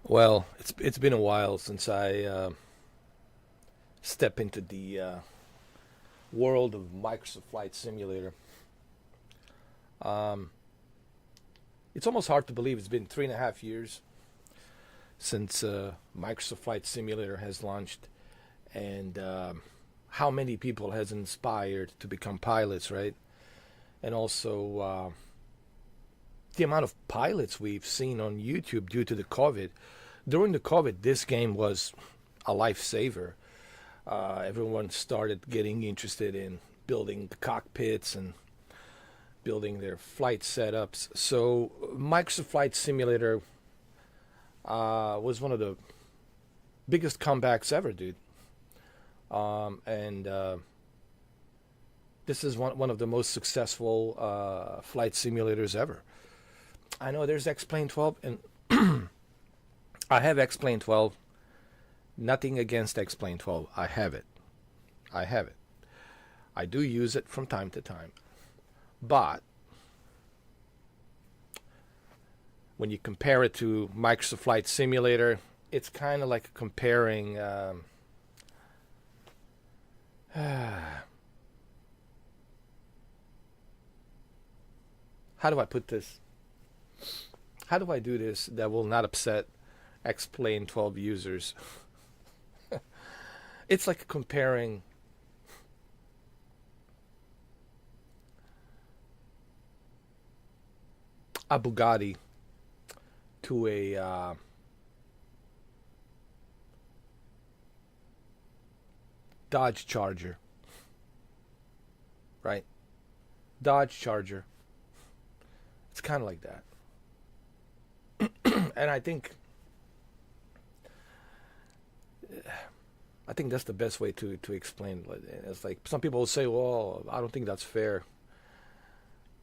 Well, it's been a while since I step into the world of Microsoft Flight Simulator. Um, it's almost hard to believe it's been 3.5 years since Microsoft Flight Simulator has launched, and how many people has inspired to become pilots, right? And also the amount of pilots we've seen on YouTube due to the COVID. During the COVID, this game was a lifesaver. Everyone started getting interested in building the cockpits and building their flight setups. So Microsoft Flight Simulator was one of the biggest comebacks ever, dude. And this is one of the most successful flight simulators ever. I know there's X-Plane 12, and I have X-Plane 12. Nothing against X-Plane 12. I have it. I have it. I do use it from time to time. But when you compare it to Microsoft Flight Simulator, it's kind of like comparing how do I put this? How do I do this that will not upset X-Plane 12 users? It's like comparing a Bugatti to a Dodge Charger, right? Dodge Charger. It's kind of like that. And I think that's the best way to explain it. It's like some people will say, well, I don't think that's fair.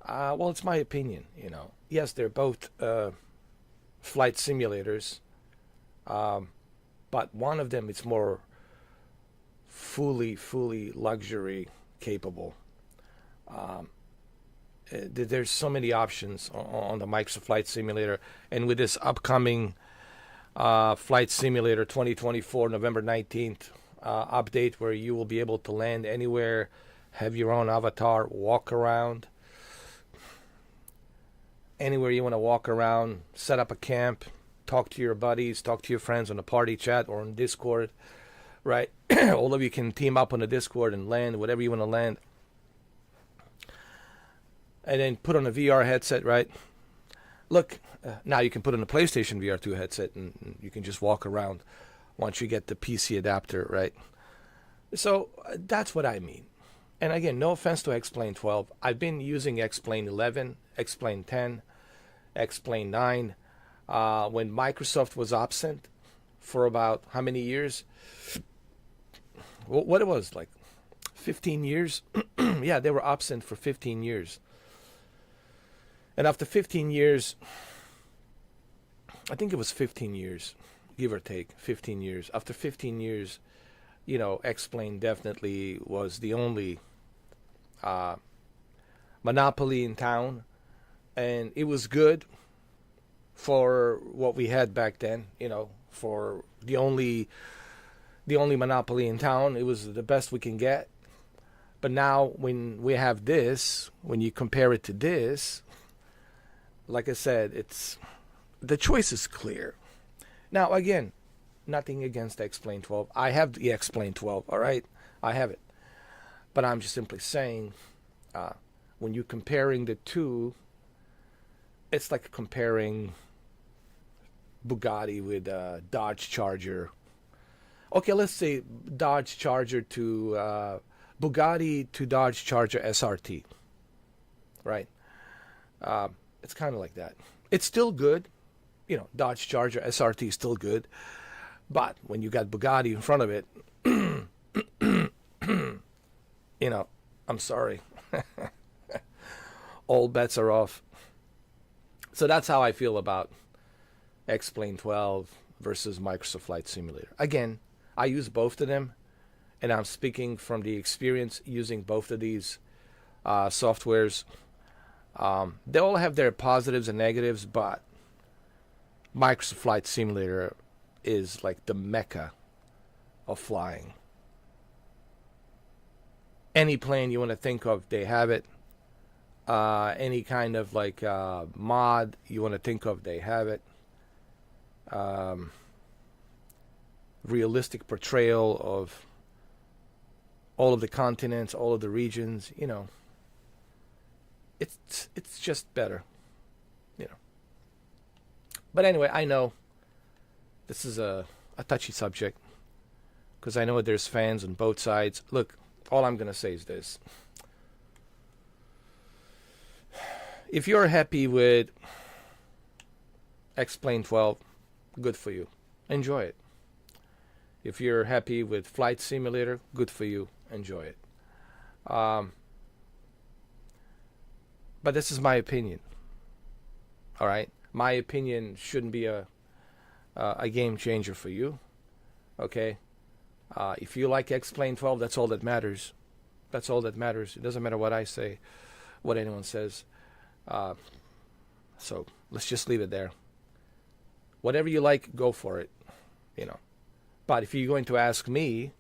Well, it's my opinion, you know. Yes, they're both flight simulators, but one of them is more fully luxury capable. There's so many options on the Microsoft Flight Simulator, and with this upcoming Flight Simulator 2024 November 19th update, where you will be able to land anywhere, have your own avatar, walk around anywhere you want to walk around, set up a camp, talk to your buddies, talk to your friends on a party chat or on Discord, right? All of you can team up on the Discord and land whatever you want to land, and then put on a VR headset, right? Look, now you can put on a PlayStation VR 2 headset and you can just walk around once you get the PC adapter, right? So that's what I mean. And again, no offense to X-Plane 12. I've been using X-Plane 11, X-Plane 10, X-Plane 9. When Microsoft was absent for about how many years? What it was, like 15 years? Yeah, they were absent for 15 years. And after 15 years, I think it was 15 years, give or take, 15 years. After 15 years, you know, X-Plane definitely was the only monopoly in town. And it was good for what we had back then, you know, for the only monopoly in town. It was the best we can get. But now when we have this, when you compare it to this, like I said, the choice is clear. Now, again, nothing against X-Plane 12. I have the X-Plane 12, all right? I have it. But I'm just simply saying, when you're comparing the two, it's like comparing Bugatti with Dodge Charger. Okay, let's say Dodge Charger to Bugatti to Dodge Charger SRT, right? It's kind of like that. It's still good. You know, Dodge Charger SRT is still good. But when you got Bugatti in front of it, you know, I'm sorry. All bets are off. So that's how I feel about X-Plane 12 versus Microsoft Flight Simulator. Again, I use both of them, and I'm speaking from the experience using both of these softwares. They all have their positives and negatives, but Microsoft Flight Simulator is like the mecca of flying. Any plane you want to think of, they have it. Any kind of like mod you want to think of, they have it. Realistic portrayal of all of the continents, all of the regions, you know. It's just better, you know. But anyway, I know this is a touchy subject because I know there's fans on both sides. Look, all I'm going to say is this. If you're happy with X-Plane 12, good for you. Enjoy it. If you're happy with Flight Simulator, good for you. Enjoy it. But this is my opinion. All right? My opinion shouldn't be a game changer for you. Okay? If you like X-Plane 12, that's all that matters. That's all that matters. It doesn't matter what I say, what anyone says. So let's just leave it there. Whatever you like, go for it. You know. But if you're going to ask me,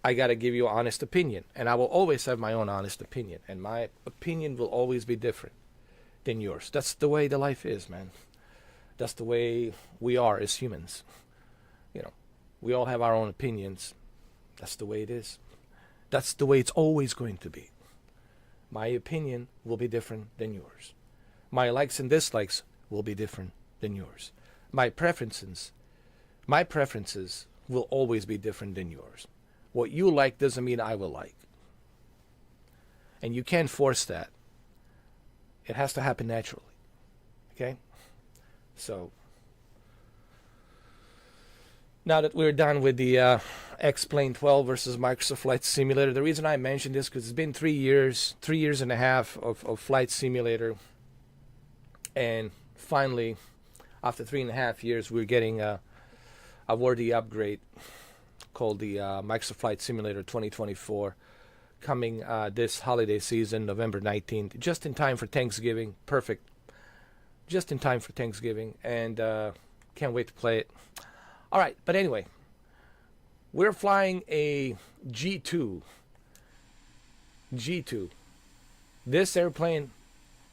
I got to give you an honest opinion. And I will always have my own honest opinion. And my opinion will always be different than yours. That's the way the life is, man. That's the way we are as humans. You know, we all have our own opinions. That's the way it is. That's the way it's always going to be. My opinion will be different than yours. My likes and dislikes will be different than yours. My preferences will always be different than yours. What you like doesn't mean I will like. And you can't force that. It has to happen naturally. Okay? So, now that we're done with the X-Plane 12 versus Microsoft Flight Simulator, the reason I mentioned this because it's been 3 years and a half of Flight Simulator. And finally, after 3.5 years, we're getting a worthy upgrade called the Microsoft Flight Simulator 2024 coming this holiday season, November 19th, just in time for Thanksgiving. Perfect. Just in time for Thanksgiving, and can't wait to play it. All right, but anyway, we're flying a G2. G2. This airplane,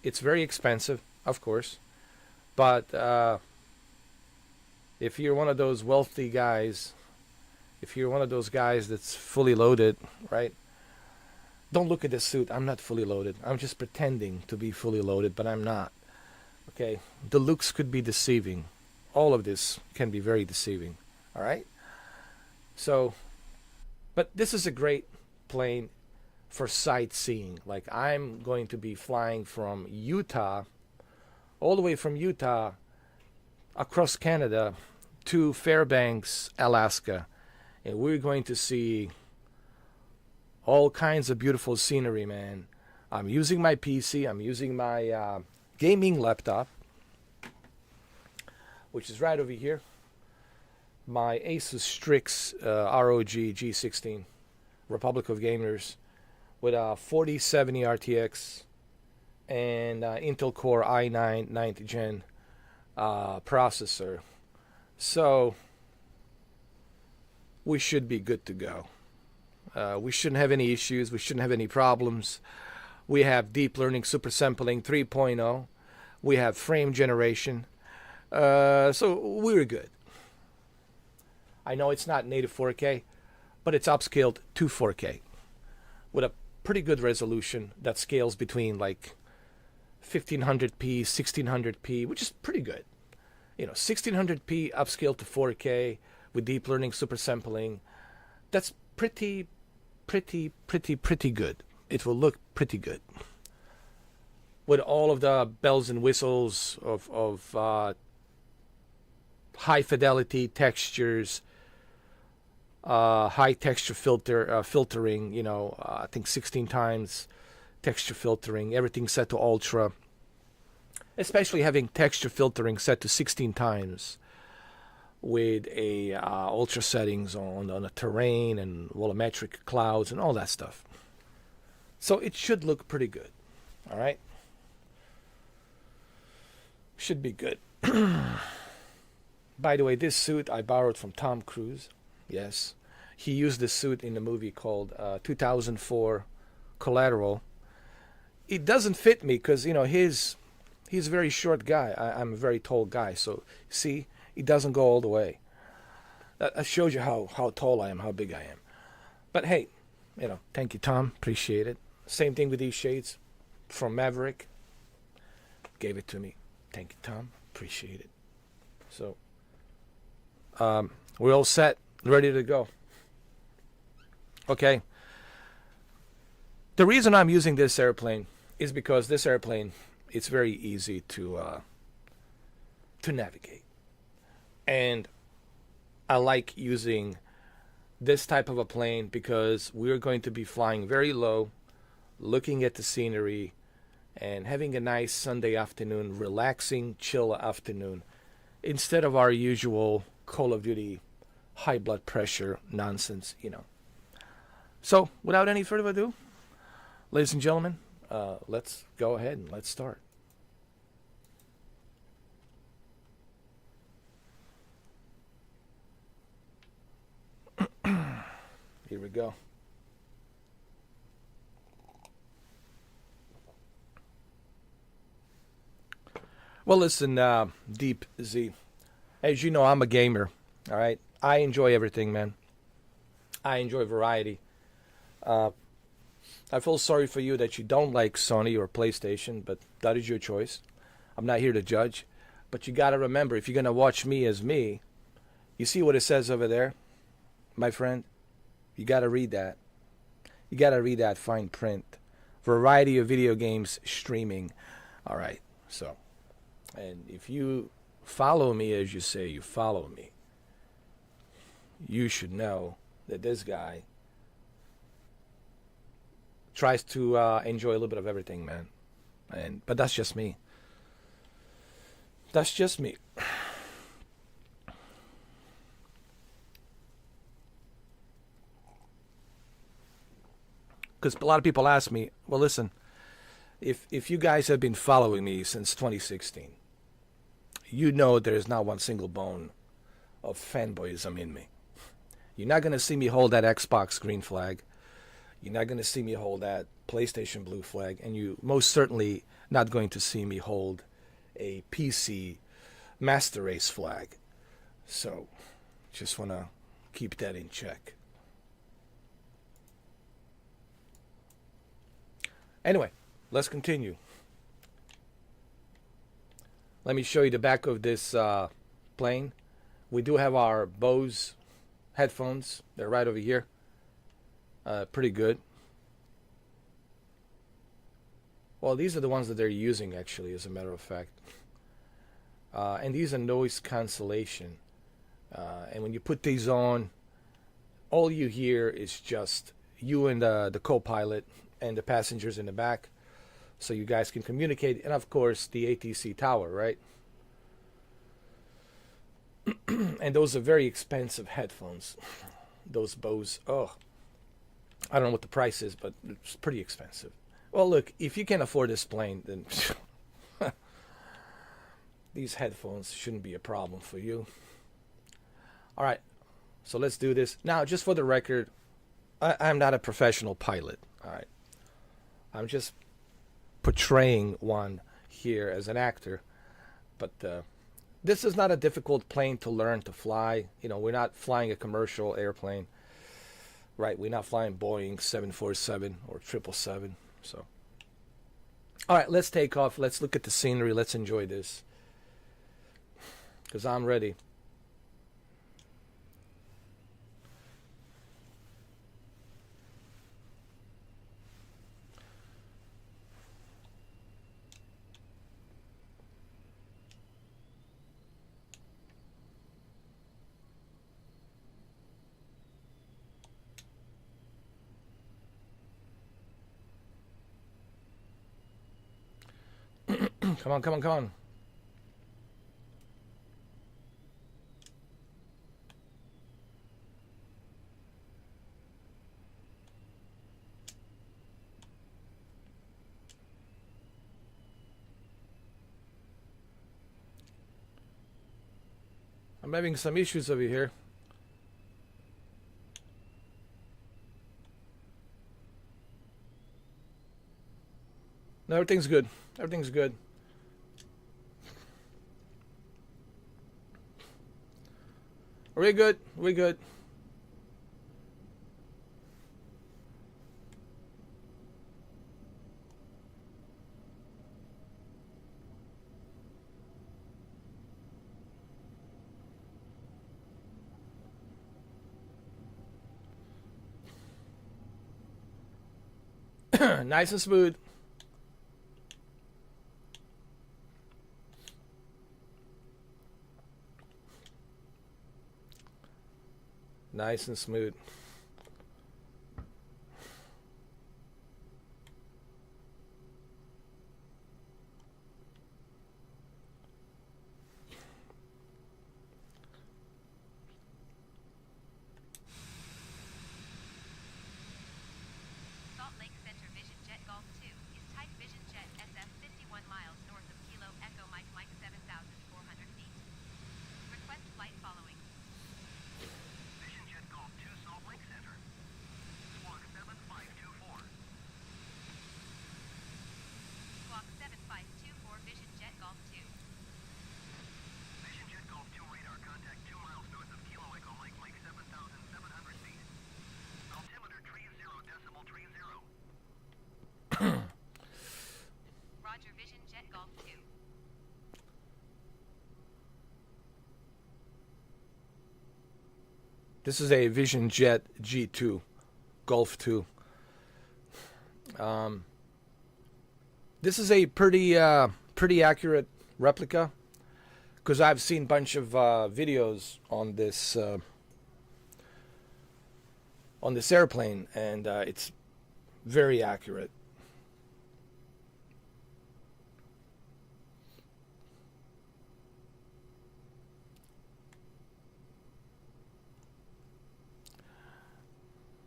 it's very expensive, of course, but if you're one of those wealthy guys, if you're one of those guys that's fully loaded, right? Don't look at this suit. I'm not fully loaded. I'm just pretending to be fully loaded, but I'm not. Okay? The looks could be deceiving. All of this can be very deceiving. All right? So, but this is a great plane for sightseeing. Like, I'm going to be flying from Utah, all the way from Utah, across Canada to Fairbanks, Alaska. And we're going to see all kinds of beautiful scenery, man. I'm using my PC. I'm using my gaming laptop, which is right over here. My Asus Strix ROG G16 Republic of Gamers with a 4070 RTX and Intel Core i9 9th Gen processor. So we should be good to go. We shouldn't have any issues. We shouldn't have any problems. We have deep learning super sampling 3.0. We have frame generation. So we're good. I know it's not native 4K, but it's upscaled to 4K with a pretty good resolution that scales between like 1500p, 1600p, which is pretty good. You know, 1600p upscaled to 4K with deep learning super sampling. That's pretty good. It will look pretty good with all of the bells and whistles of high fidelity textures, high texture filtering. You know, I think 16 times texture filtering. Everything set to ultra. Especially having texture filtering set to 16 times with a ultra settings on the terrain and volumetric clouds and all that stuff. So it should look pretty good. All right? Should be good. By the way, this suit I borrowed from Tom Cruise. Yes. He used this suit in the movie called 2004 Collateral. It doesn't fit me because, he's a very short guy. I'm a very tall guy. So, see, it doesn't go all the way. That shows you how tall I am, how big I am. But hey, thank you, Tom. Appreciate it. Same thing with these shades from Maverick. Gave it to me. Thank you, Tom. Appreciate it. So, we're all set, ready to go. Okay. The reason I'm using this airplane is because this airplane, it's very easy to navigate. And I like using this type of a plane because we're going to be flying very low, looking at the scenery, and having a nice Sunday afternoon, relaxing, chill afternoon, instead of our usual Call of Duty high blood pressure nonsense, So, without any further ado, ladies and gentlemen, let's go ahead and let's start. Here we go. Well, listen, Deep Z. As you know, I'm a gamer. All right, I enjoy everything, man. I enjoy variety. I feel sorry for you that you don't like Sony or PlayStation, but that is your choice. I'm not here to judge. But you got to remember, if you're going to watch me as me, you see what it says over there, my friend? You got to read that. You got to read that fine print. Variety of video games streaming. All right, so. And if you follow me, as you say, you follow me, you should know that this guy tries to enjoy a little bit of everything, man. But that's just me. That's just me. Because a lot of people ask me, well, listen, if you guys have been following me since 2016, you know there is not one single bone of fanboyism in me. You're not going to see me hold that Xbox green flag. You're not going to see me hold that PlayStation blue flag. And you most certainly not going to see me hold a PC Master Race flag. So, just want to keep that in check. Anyway, let's continue. Let me show you the back of this plane. We do have our Bose headphones. They're right over here. Pretty good. Well, these are the ones that they're using, actually, as a matter of fact. And these are noise cancellation. And when you put these on, all you hear is just you and the co-pilot and the passengers in the back. So you guys can communicate, and of course the ATC tower, right? And those are very expensive headphones. Those Bose, I don't know what the price is, but it's pretty expensive. Well, look, if you can afford this plane, then these headphones shouldn't be a problem for you. All right, so let's do this. Now, just for the record, I'm not a professional pilot, all right? I'm just portraying one here as an actor, but this is not a difficult plane to learn to fly. We're not flying a commercial airplane, right? We're not flying Boeing 747 or 777. So, all right, let's take off. Let's look at the scenery. Let's enjoy this, because I'm ready. Come on, come on, come on. I'm having some issues over here. No, everything's good. Everything's good. We're good. We're good. Nice and smooth. Nice and smooth. Salt Lake Center Vision Jet Golf 2 is type Vision Jet SF 51 miles north of Kilo Echo Mike Mike 7,400 feet. Request flight following. Vision Jet Golf 2 Salt Lake Center. Squawk 7524. Squawk 7524 Vision Jet Golf 2. Vision Jet Golf 2 radar contact 2 miles north of Kilo Echo Mike Mike 7,700 feet. Altimeter 30.30. Roger, Vision Jet Golf 2. This is a Vision Jet G2, Golf 2. This is a pretty accurate replica, because I've seen a bunch of videos on this airplane, and it's very accurate.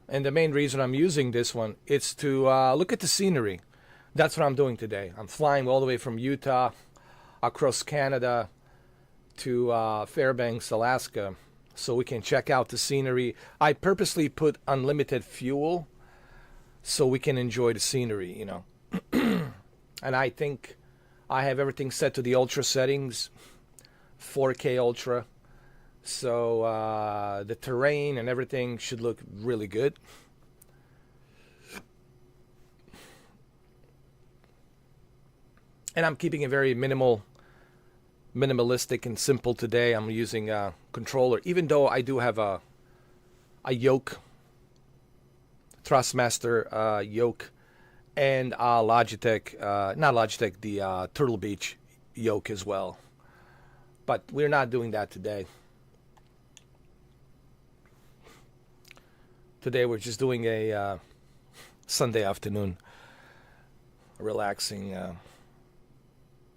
And the main reason I'm using this one is to look at the scenery. That's what I'm doing today. I'm flying all the way from Utah across Canada to Fairbanks, Alaska, so we can check out the scenery. I purposely put unlimited fuel so we can enjoy the scenery, you know. And I think I have everything set to the ultra settings, 4K ultra. So the terrain and everything should look really good. And I'm keeping it very minimalistic and simple today. I'm using a controller, even though I do have a yoke, Thrustmaster yoke, and Logitech, not Logitech, the Turtle Beach yoke as well. But we're not doing that today. Today we're just doing a Sunday afternoon, relaxing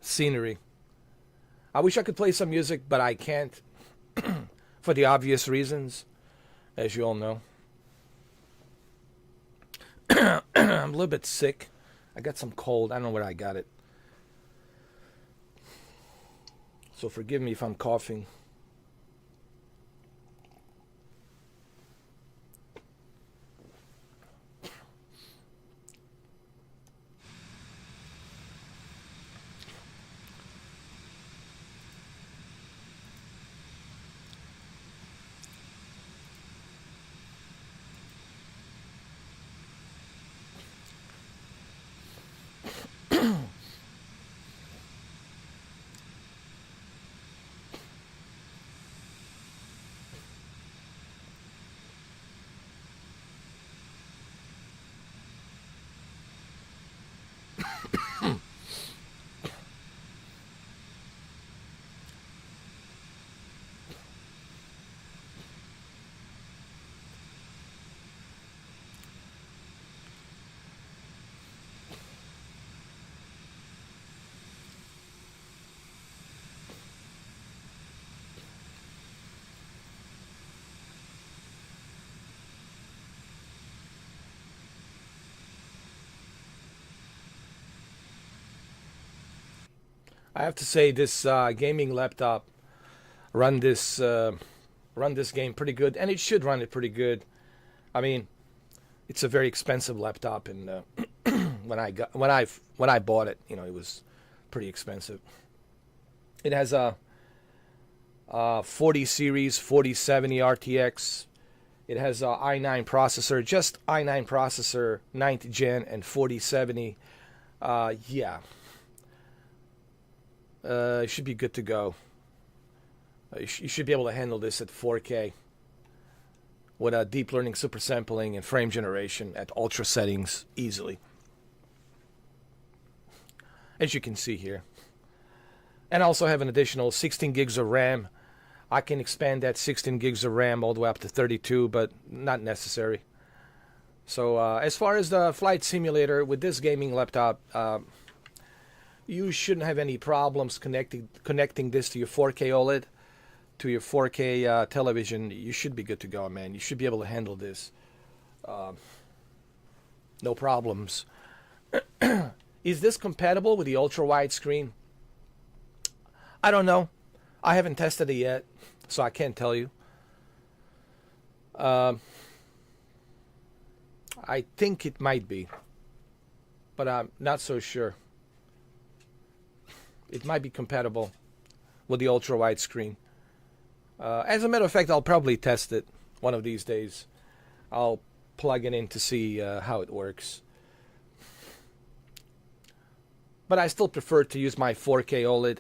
scenery. I wish I could play some music, but I can't for the obvious reasons, as you all know. I'm a little bit sick. I got some cold. I don't know where I got it. So forgive me if I'm coughing. I have to say, this gaming laptop, run this game pretty good, and it should run it pretty good. I mean, it's a very expensive laptop, and when I bought it, it was pretty expensive. It has a 40 series 4070 RTX. It has a i9 processor, just i9 processor, 9th gen and 4070. Yeah, it should be good to go. You should be able to handle this at 4K with a deep learning super sampling and frame generation at ultra settings easily, as you can see here. And I also have an additional 16 gigs of RAM. I can expand that 16 gigs of RAM all the way up to 32, but not necessary. So as far as the flight simulator with this gaming laptop, you shouldn't have any problems connecting this to your 4K OLED, to your 4K television. You should be good to go, man. You should be able to handle this. No problems. Is this compatible with the ultra wide screen? I don't know. I haven't tested it yet, so I can't tell you. I think it might be, but I'm not so sure. It might be compatible with the ultra wide screen. As a matter of fact, I'll probably test it one of these days. I'll plug it in to see how it works. But I still prefer to use my 4K OLED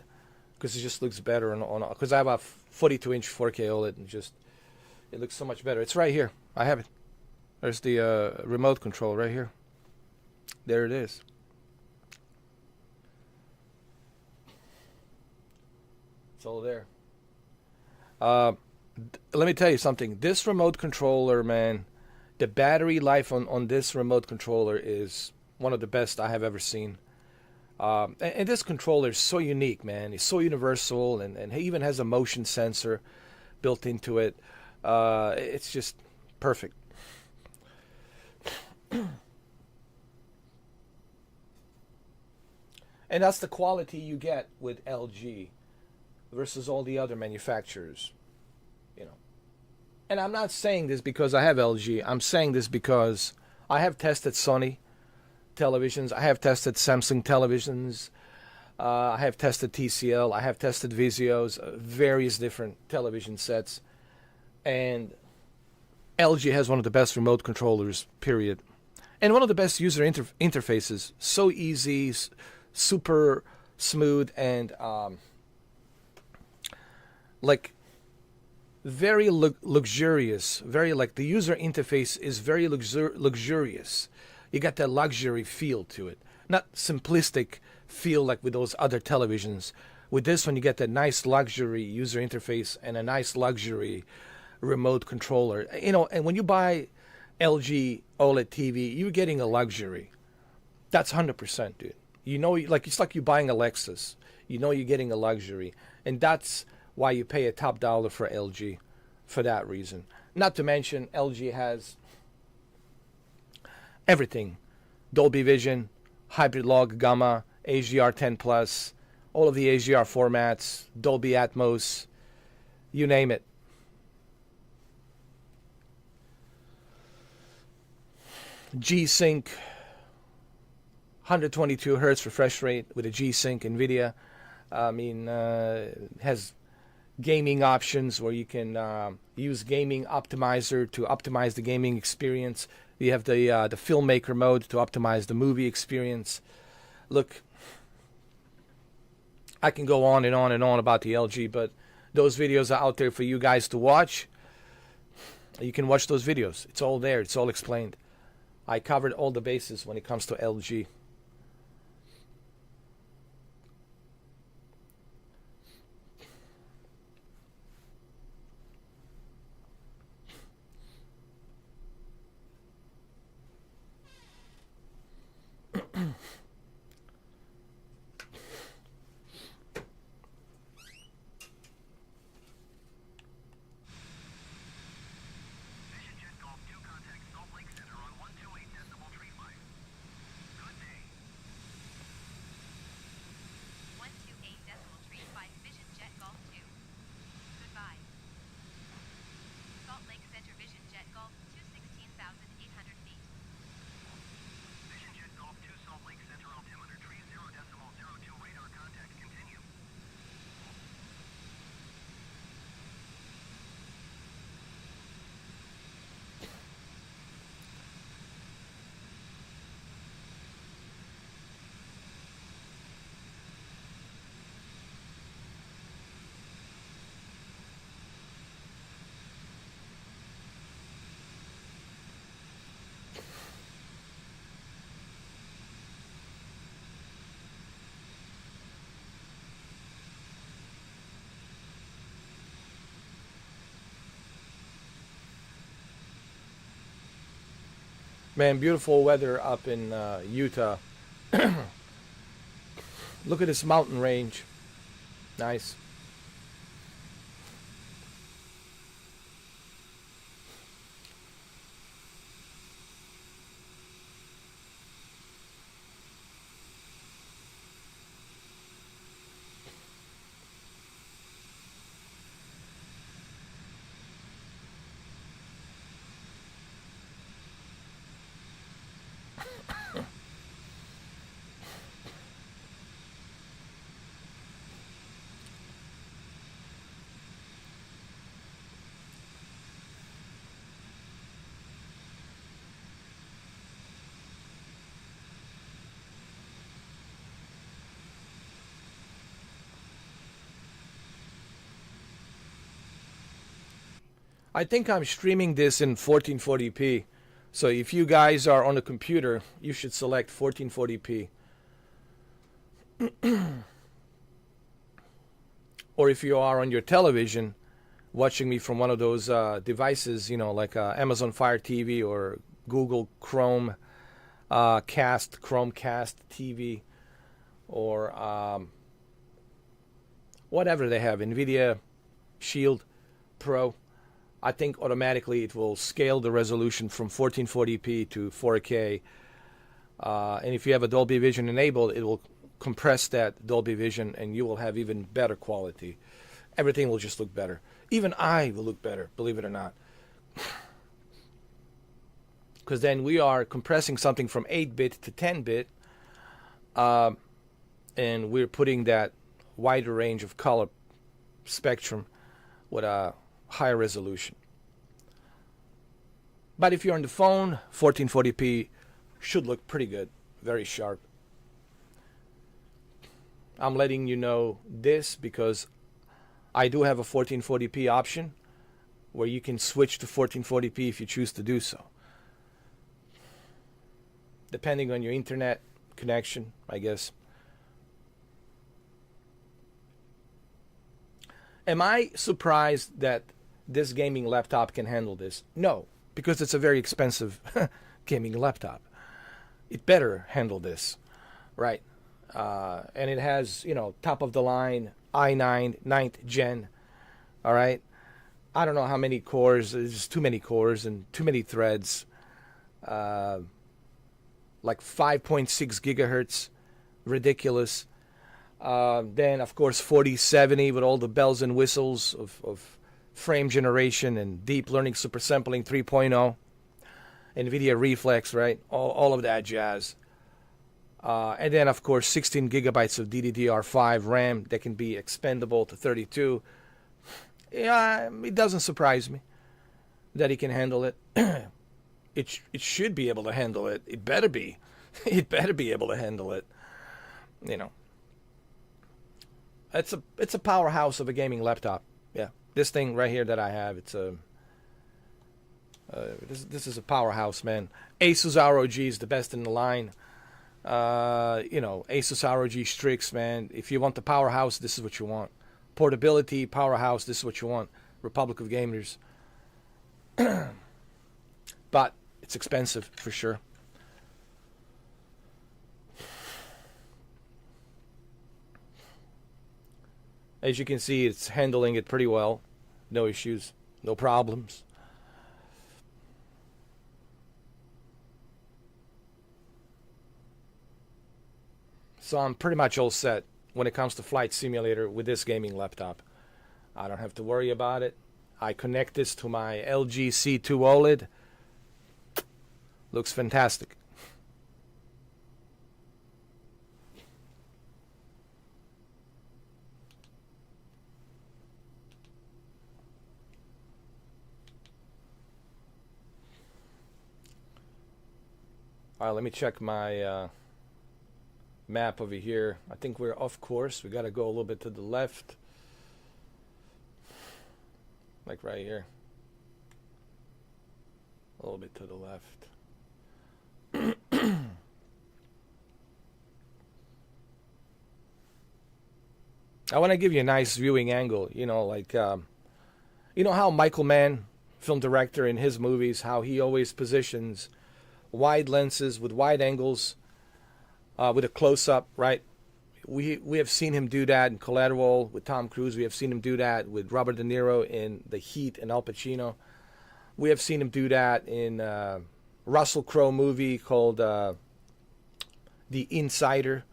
because it just looks better on because I have a 42-inch 4K OLED and it looks so much better. It's right here. I have it. There's the remote control right here. There it is. It's all there. Let me tell you something. This remote controller, man, the battery life on this remote controller is one of the best I have ever seen. And this controller is so unique, man. It's so universal, and it even has a motion sensor built into it. It's just perfect. And that's the quality you get with LG versus all the other manufacturers, And I'm not saying this because I have LG. I'm saying this because I have tested Sony televisions. I have tested Samsung televisions. I have tested TCL. I have tested Vizios, various different television sets. And LG has one of the best remote controllers, period. And one of the best user interfaces. So easy, super smooth, and very luxurious. Very the user interface is very luxurious. You got that luxury feel to it. Not simplistic feel like with those other televisions. With this one, you get that nice luxury user interface and a nice luxury remote controller. And when you buy LG OLED TV, you're getting a luxury. That's 100%, dude. It's like you buying a Lexus. You're getting a luxury. And that's why you pay a top dollar for LG for that reason. Not to mention, LG has everything. Dolby Vision, Hybrid Log Gamma, HDR10 Plus, all of the HDR formats, Dolby Atmos, you name it. G-Sync, 122 hertz refresh rate with a G-Sync NVIDIA. Has gaming options where you can use Gaming Optimizer to optimize the gaming experience. You have the filmmaker mode to optimize the movie experience. Look, I can go on and on and on about the LG, but those videos are out there for you guys to watch. You can watch those videos. It's all there. It's all explained. I covered all the bases when it comes to LG. Man, beautiful weather up in Utah. Look at this mountain range. Nice. I think I'm streaming this in 1440p. So if you guys are on a computer, you should select 1440p. Or if you are on your television, watching me from one of those devices, you know, like Amazon Fire TV or Google Chrome Chromecast TV, or whatever they have, NVIDIA Shield Pro. I think automatically it will scale the resolution from 1440p to 4K. And if you have a Dolby Vision enabled, it will compress that Dolby Vision and you will have even better quality. Everything will just look better. Even I will look better, believe it or not. Because then we are compressing something from 8-bit to 10-bit. And we're putting that wider range of color spectrum with a higher resolution. But if you're on the phone, 1440p should look pretty good, very sharp. I'm letting you know this because I do have a 1440p option where you can switch to 1440p if you choose to do so, depending on your internet connection, I guess. Am I surprised that this gaming laptop can handle this? No, because it's a very expensive gaming laptop. It better handle this, right? And it has, you know, top of the line i9 9th gen. All right, I don't know how many cores. There's too many cores and too many threads. Like 5.6 gigahertz, ridiculous. Then, of course, 4070 with all the bells and whistles of frame generation and deep learning supersampling 3.0, NVIDIA Reflex, right? All of that jazz. And then, of course, 16 gigabytes of DDR5 RAM that can be expandable to 32. Yeah, it doesn't surprise me that it can handle it. It should be able to handle it. It better be. It better be able to handle it. You know. It's a powerhouse of a gaming laptop. Yeah, this thing right here that I have, it's a this is a powerhouse, man. Asus ROG is the best in the line. You know, Asus ROG Strix, man. If you want the powerhouse, this is what you want. Portability, powerhouse, this is what you want. Republic of Gamers. But it's expensive for sure. As you can see, it's handling it pretty well. No issues, no problems. So I'm pretty much all set when it comes to Flight Simulator with this gaming laptop. I don't have to worry about it. I connect this to my LG C2 OLED. Looks fantastic. All right, let me check my map over here. I think we're off course. We got to go a little bit to the left. Like right here. A little bit to the left. I want to give you a nice viewing angle. You know, like, you know how Michael Mann, film director, in his movies, how he always positions wide lenses with wide angles, with a close-up, right? We have seen him do that in Collateral with Tom Cruise. We have seen him do that with Robert De Niro in The Heat and Al Pacino. We have seen him do that in Russell Crowe movie called The Insider,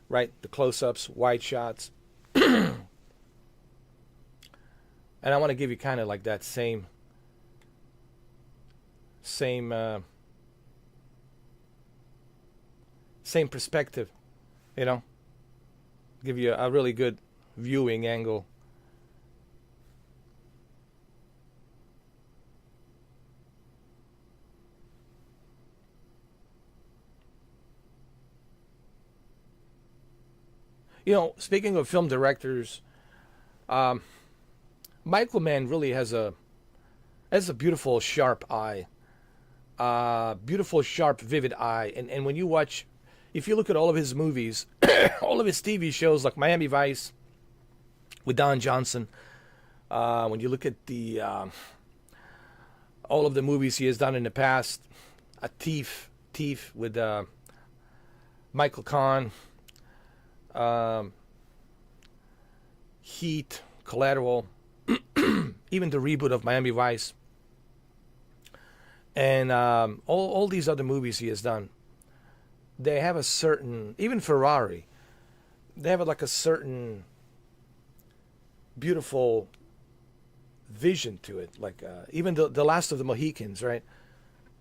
right? The close-ups, wide shots. And I want to give you kind of like that same perspective, you know, give you a really good viewing angle. You know, speaking of film directors, Michael Mann really has a beautiful, sharp eye, beautiful, sharp, vivid eye. And when you watch, if you look at all of his movies, all of his TV shows like Miami Vice with Don Johnson, when you look at the all of the movies he has done in the past, a Thief with Michael Kahn, Heat, Collateral, even the reboot of Miami Vice, and all these other movies he has done, they have a certain, even Ferrari, they have like a certain beautiful vision to it. Like even the Last of the Mohicans, right?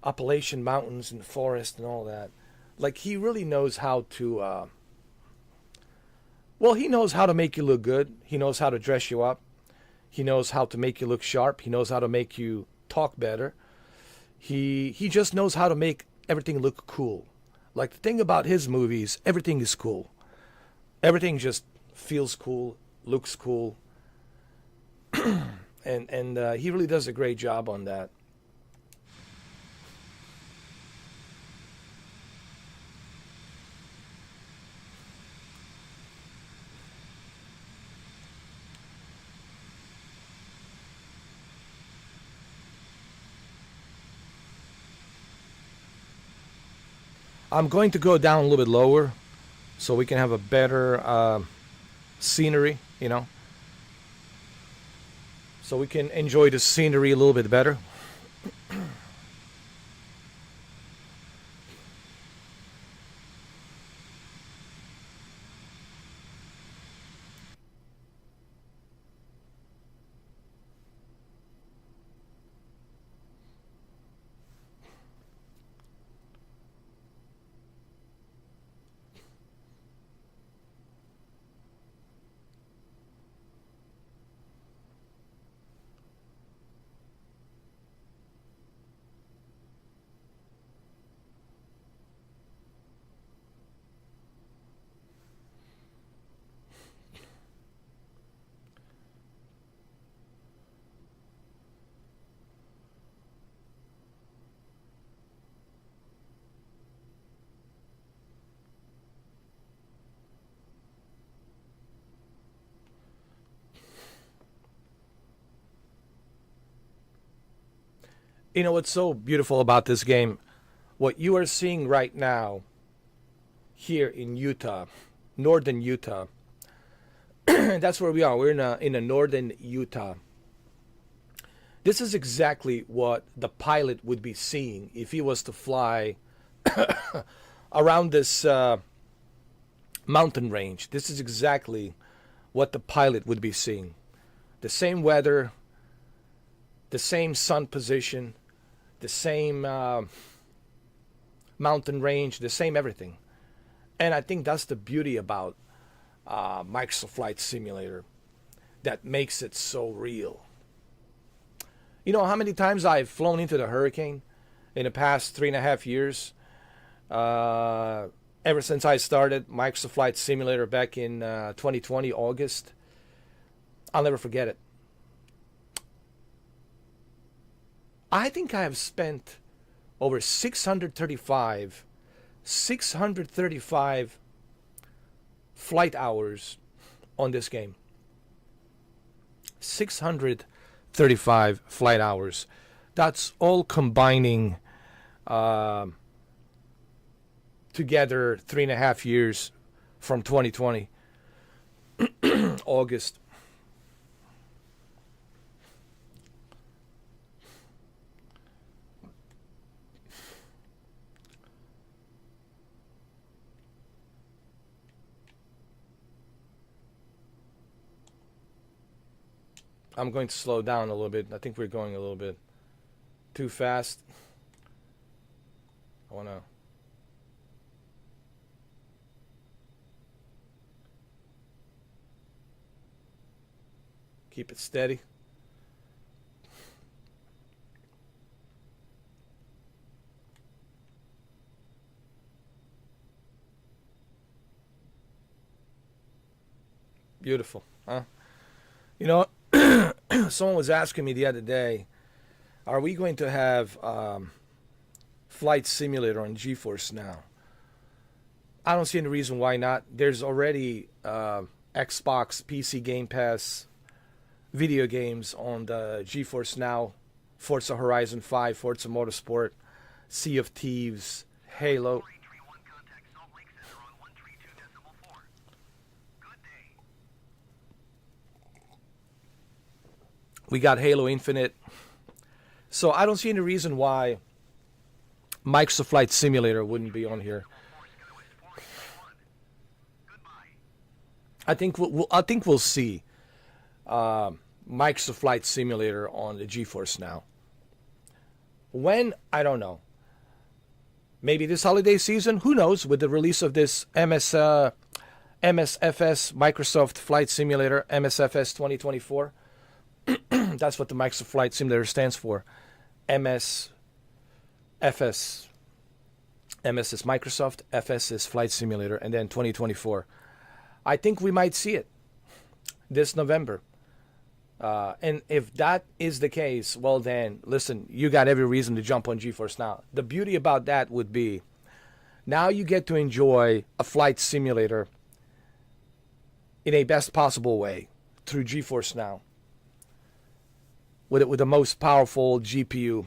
Appalachian Mountains and forest and all that. Like he really knows how to. Well, he knows how to make you look good. He knows how to dress you up. He knows how to make you look sharp. He knows how to make you talk better. He just knows how to make everything look cool. Like the thing about his movies, everything is cool. Everything just feels cool, looks cool, and he really does a great job on that. I'm going to go down a little bit lower so we can have a better scenery, you know, so we can enjoy the scenery a little bit better. You know what's so beautiful about this game? What you are seeing right now here in Utah, northern Utah. That's where we are. We're in a northern Utah. This is exactly what the pilot would be seeing if he was to fly around this mountain range. This is exactly what the pilot would be seeing. The same weather, the same sun position, the same mountain range, the same everything. And I think that's the beauty about Microsoft Flight Simulator that makes it so real. You know how many times I've flown into the hurricane in the past 3.5 years? Ever since I started Microsoft Flight Simulator back in 2020, August. I'll never forget it. I think I have spent over 635 flight hours on this game. 635 flight hours. That's all combining together 3.5 years from 2020, August. I'm going to slow down a little bit. I think we're going a little bit too fast. I want to keep it steady. Beautiful, huh? You know, someone was asking me the other day, are we going to have Flight Simulator on GeForce Now? I don't see any reason why not. There's already Xbox, PC Game Pass video games on the GeForce Now. Forza Horizon 5, Forza Motorsport, Sea of Thieves, Halo. We got Halo Infinite. So I don't see any reason why Microsoft Flight Simulator wouldn't be on here. I think we'll see Microsoft Flight Simulator on the GeForce Now. When? I don't know. Maybe this holiday season? Who knows? With the release of this MSFS Microsoft Flight Simulator, MSFS 2024. That's what the Microsoft Flight Simulator stands for. MSFS. MS is Microsoft, FS is Flight Simulator, and then 2024. I think we might see it this November. And if that is the case, well then, listen, you got every reason to jump on GeForce Now. The beauty about that would be, now you get to enjoy a flight simulator in a best possible way through GeForce Now. With the most powerful GPU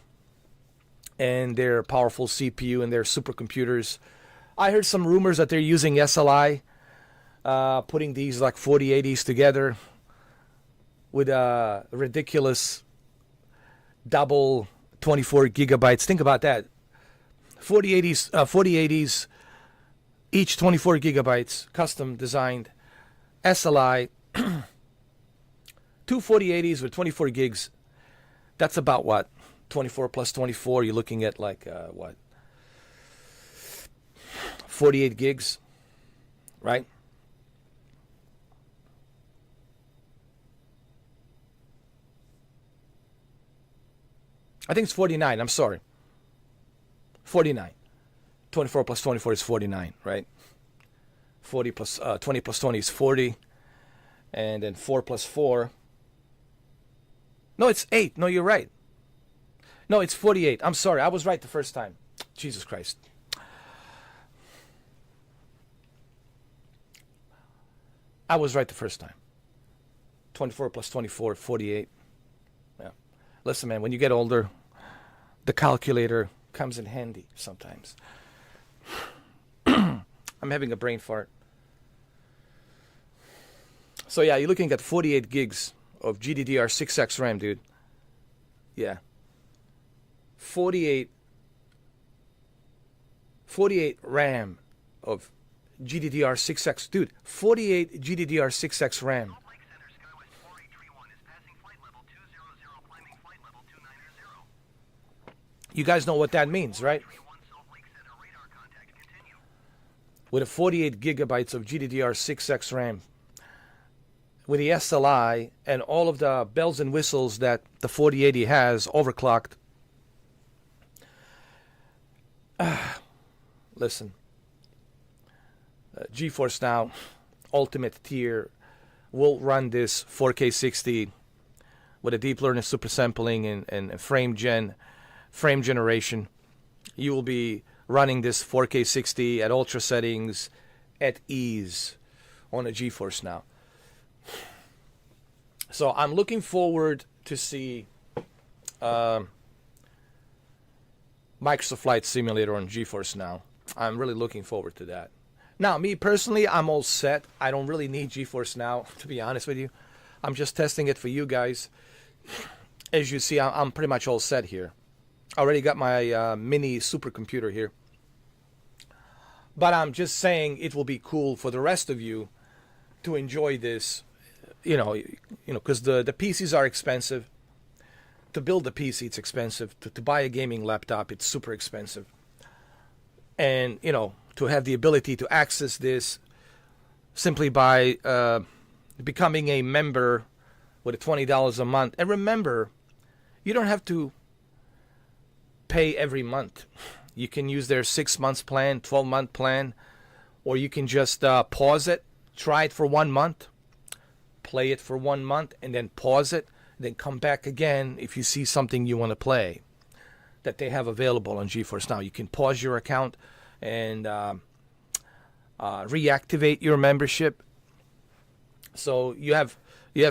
and their powerful CPU and their supercomputers. I heard some rumors that they're using SLI, putting these like 4080s together with a ridiculous double 24 gigabytes. Think about that. 4080s, each 24 gigabytes, custom designed. SLI, two 4080s with 24 gigs. That's about what? 24 plus 24, you're looking at like, what? 48 gigs, right? I think it's 49, I'm sorry. 49. 24 plus 24 is 49, right? 40 plus 20 plus 20 is 40. And then 4 plus 4. No, it's 8. No, you're right. No, it's 48. I'm sorry. I was right the first time. Jesus Christ. I was right the first time. 24 plus 24, 48. Yeah. Listen, man, when you get older, the calculator comes in handy sometimes. I'm having a brain fart. So yeah, you're looking at 48 gigs of GDDR6X RAM, dude. Yeah. 48 RAM of GDDR6X. Dude, 48 GDDR6X RAM. You guys know what that means, right? With a 48 gigabytes of GDDR6X RAM, with the SLI and all of the bells and whistles that the 4080 has, overclocked. Listen, GeForce Now Ultimate tier will run this 4K 60 with a deep learning super sampling and frame generation. You will be running this 4K 60 at ultra settings at ease on a GeForce Now. So I'm looking forward to see Microsoft Flight Simulator on GeForce Now. I'm really looking forward to that. Now, me personally, I'm all set. I don't really need GeForce Now, to be honest with you. I'm just testing it for you guys. As you see, I'm pretty much all set here. I already got my mini supercomputer here. But I'm just saying it will be cool for the rest of you to enjoy this, because the PCs are expensive. To build a PC, it's expensive. To buy a gaming laptop, it's super expensive. And, to have the ability to access this simply by becoming a member with $20 a month. And remember, you don't have to pay every month. You can use their 6-month plan, 12-month plan, or you can just pause it, try it for 1 month, play it for 1 month, and then pause it, then come back again if you see something you want to play that they have available on GeForce Now. You can pause your account and reactivate your membership. So you have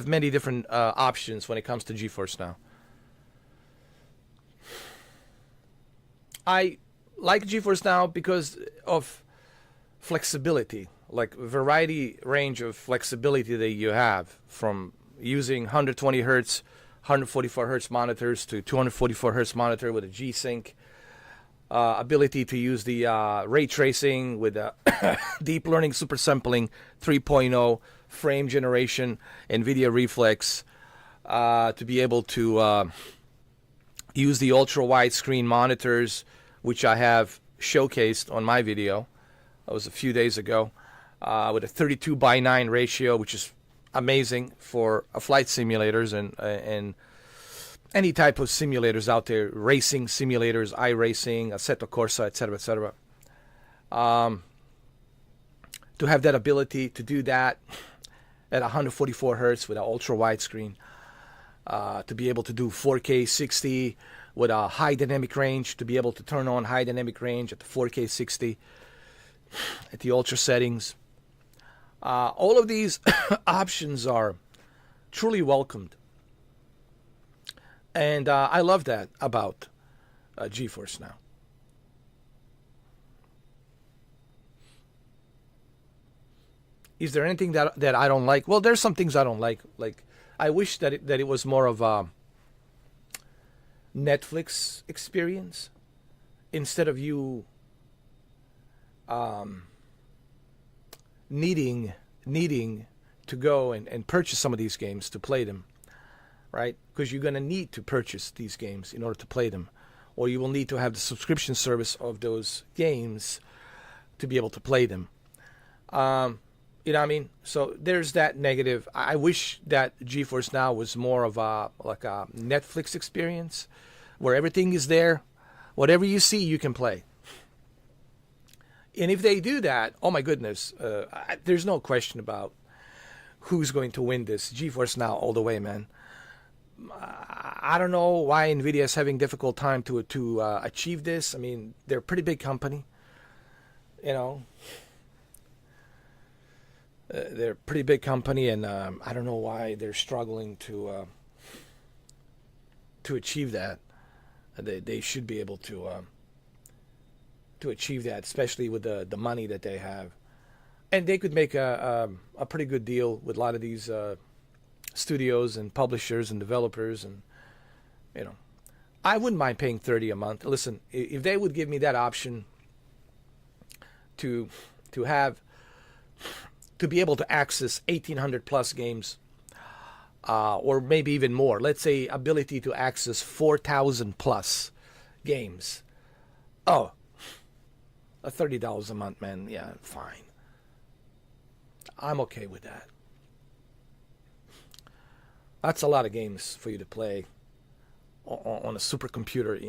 many different options when it comes to GeForce Now. I like GeForce Now because of flexibility, like variety range of flexibility that you have, from using 120 hertz, 144 hertz monitors to 244 hertz monitor with a G-Sync, ability to use the ray tracing with deep learning super sampling 3.0, frame generation, NVIDIA Reflex, to be able to use the ultra wide screen monitors, which I have showcased on my video. That was a few days ago, with a 32:9 ratio, which is amazing for flight simulators and any type of simulators out there, racing simulators, iRacing, Assetto Corsa, etc., etc. To have that ability to do that at 144 hertz with an ultra wide screen, to be able to do 4K 60 with a high dynamic range, to be able to turn on high dynamic range at the 4K 60 at the ultra settings. All of these options are truly welcomed. And I love that about GeForce Now. Is there anything that I don't like? Well, there's some things I don't like. Like, I wish that it was more of a Netflix experience instead of you needing to go and purchase some of these games to play them, right? Because you're going to need to purchase these games in order to play them, or you will need to have the subscription service of those games to be able to play them. You know what I mean? So there's that negative. I wish that GeForce Now was more of a Netflix experience, where everything is there, whatever you see, you can play. And if they do that, oh my goodness, there's no question about who's going to win this. GeForce Now all the way, man. I don't know why NVIDIA is having difficult time to achieve this. I mean, they're a pretty big company, you know. They're a pretty big company, and I don't know why they're struggling to achieve that. They should be able to achieve that, especially with the money that they have, and they could make a pretty good deal with a lot of these studios and publishers and developers, and I wouldn't mind paying $30 a month. Listen, if they would give me that option to be able to access 1,800 plus games, or maybe even more. Let's say ability to access 4,000 plus games. Oh, $30 a month, man. Yeah, fine. I'm okay with that. That's a lot of games for you to play on a supercomputer,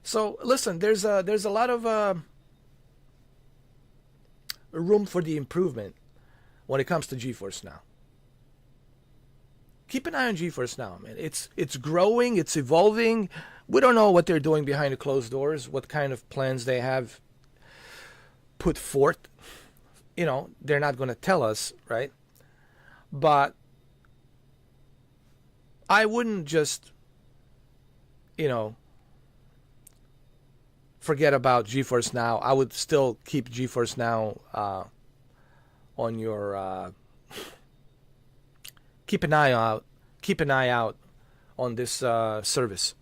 So listen, there's a lot of room for the improvement when it comes to GeForce Now. Keep an eye on GeForce Now, man. It's growing, it's evolving. We don't know what they're doing behind the closed doors, what kind of plans they have put forth. They're not going to tell us, right? But I wouldn't just, forget about GeForce Now. I would still keep GeForce Now on your. Keep an eye out. Keep an eye out on this service.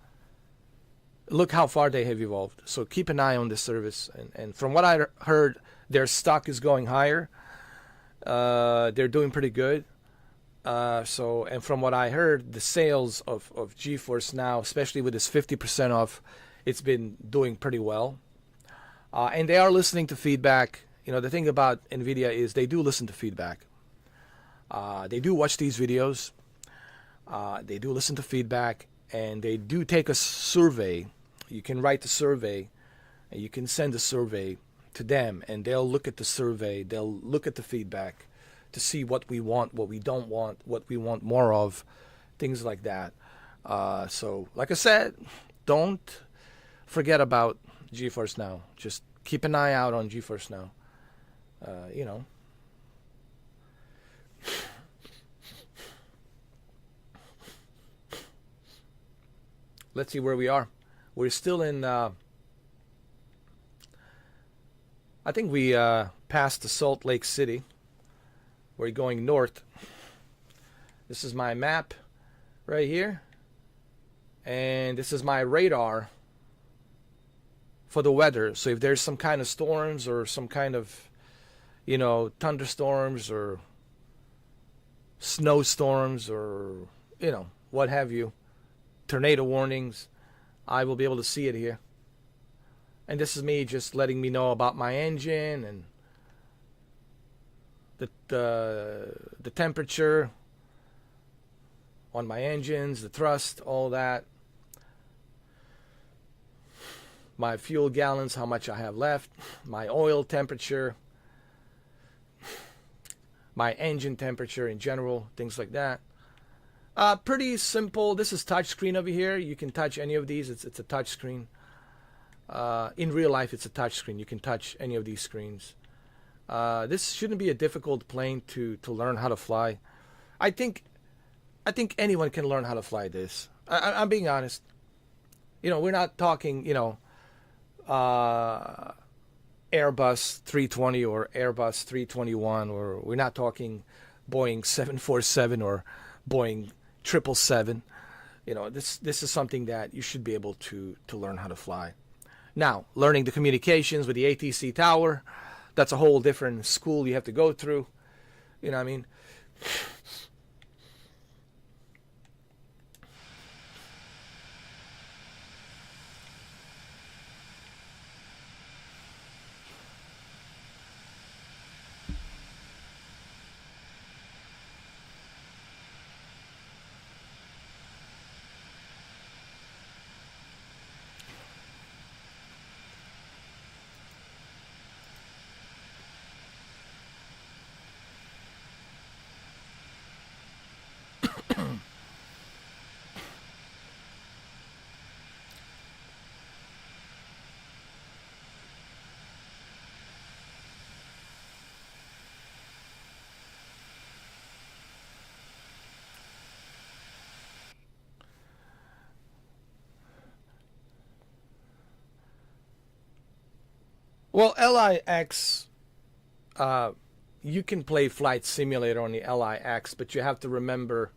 Look how far they have evolved. So keep an eye on this service. And from what I heard, their stock is going higher. They're doing pretty good. And from what I heard, the sales of GeForce Now, especially with this 50% off, it's been doing pretty well. And they are listening to feedback. You know, the thing about NVIDIA is they do listen to feedback. They do watch these videos. They do listen to feedback. And they do take a survey. You can write the survey. And you can send the survey to them. And they'll look at the survey. They'll look at the feedback to see what we want, what we don't want, what we want more of, things like that. So, like I said, don't forget about GeForce Now. Just keep an eye out on GeForce Now. You know. Let's see where we are. We're still in... I think we passed the Salt Lake City. We're going north. This is my map right here. And this is my radar for the weather. So if there's some kind of storms or some kind of, you know, thunderstorms or snowstorms or, you know, what have you, tornado warnings, I will be able to see it here. And this is me just letting me know about my engine and the temperature on my engines, the thrust, all that. My fuel gallons, how much I have left, my oil temperature, my engine temperature in general, things like that. Pretty simple. This is touch screen over here. You can touch any of these. It's a touch screen. In real life, it's a touch screen. You can touch any of these screens. This shouldn't be a difficult plane to learn how to fly. I think anyone can learn how to fly this. I'm being honest. You know, we're not talking, you know, Airbus 320 or Airbus 321, or we're not talking Boeing 747 or Boeing 777. You know, this is something that you should be able to learn how to fly. Now, learning the communications with the ATC tower, that's a whole different school you have to go through. You know what I mean? Well, LIX, you can play Flight Simulator on the LIX, but you have to remember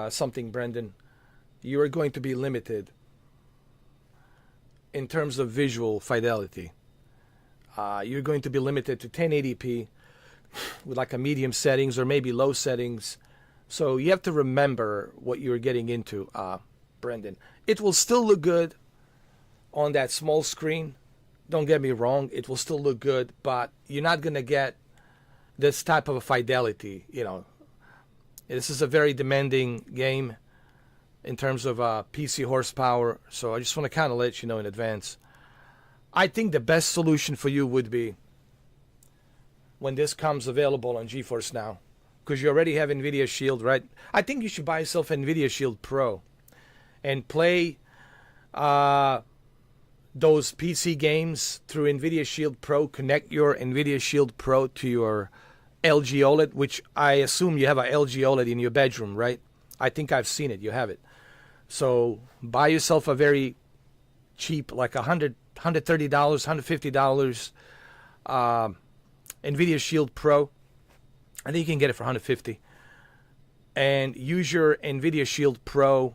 something, Brendan. You are going to be limited in terms of visual fidelity. You're going to be limited to 1080p with like a medium settings or maybe low settings. So you have to remember what you're getting into, Brendan. It will still look good on that small screen. Don't get me wrong, it will still look good, but you're not going to get this type of a fidelity. You know, this is a very demanding game in terms of PC horsepower, so I just want to kind of let you know in advance. I think the best solution for you would be when this comes available on GeForce Now, because you already have NVIDIA Shield, right? I think you should buy yourself NVIDIA Shield Pro and play those PC games through NVIDIA Shield Pro. Connect your NVIDIA Shield Pro to your LG OLED, which I assume you have a LG OLED in your bedroom, right? I think I've seen it. You have it. So buy yourself a very cheap, like $130, $150. NVIDIA Shield Pro. I think you can get it for $150. And use your NVIDIA Shield Pro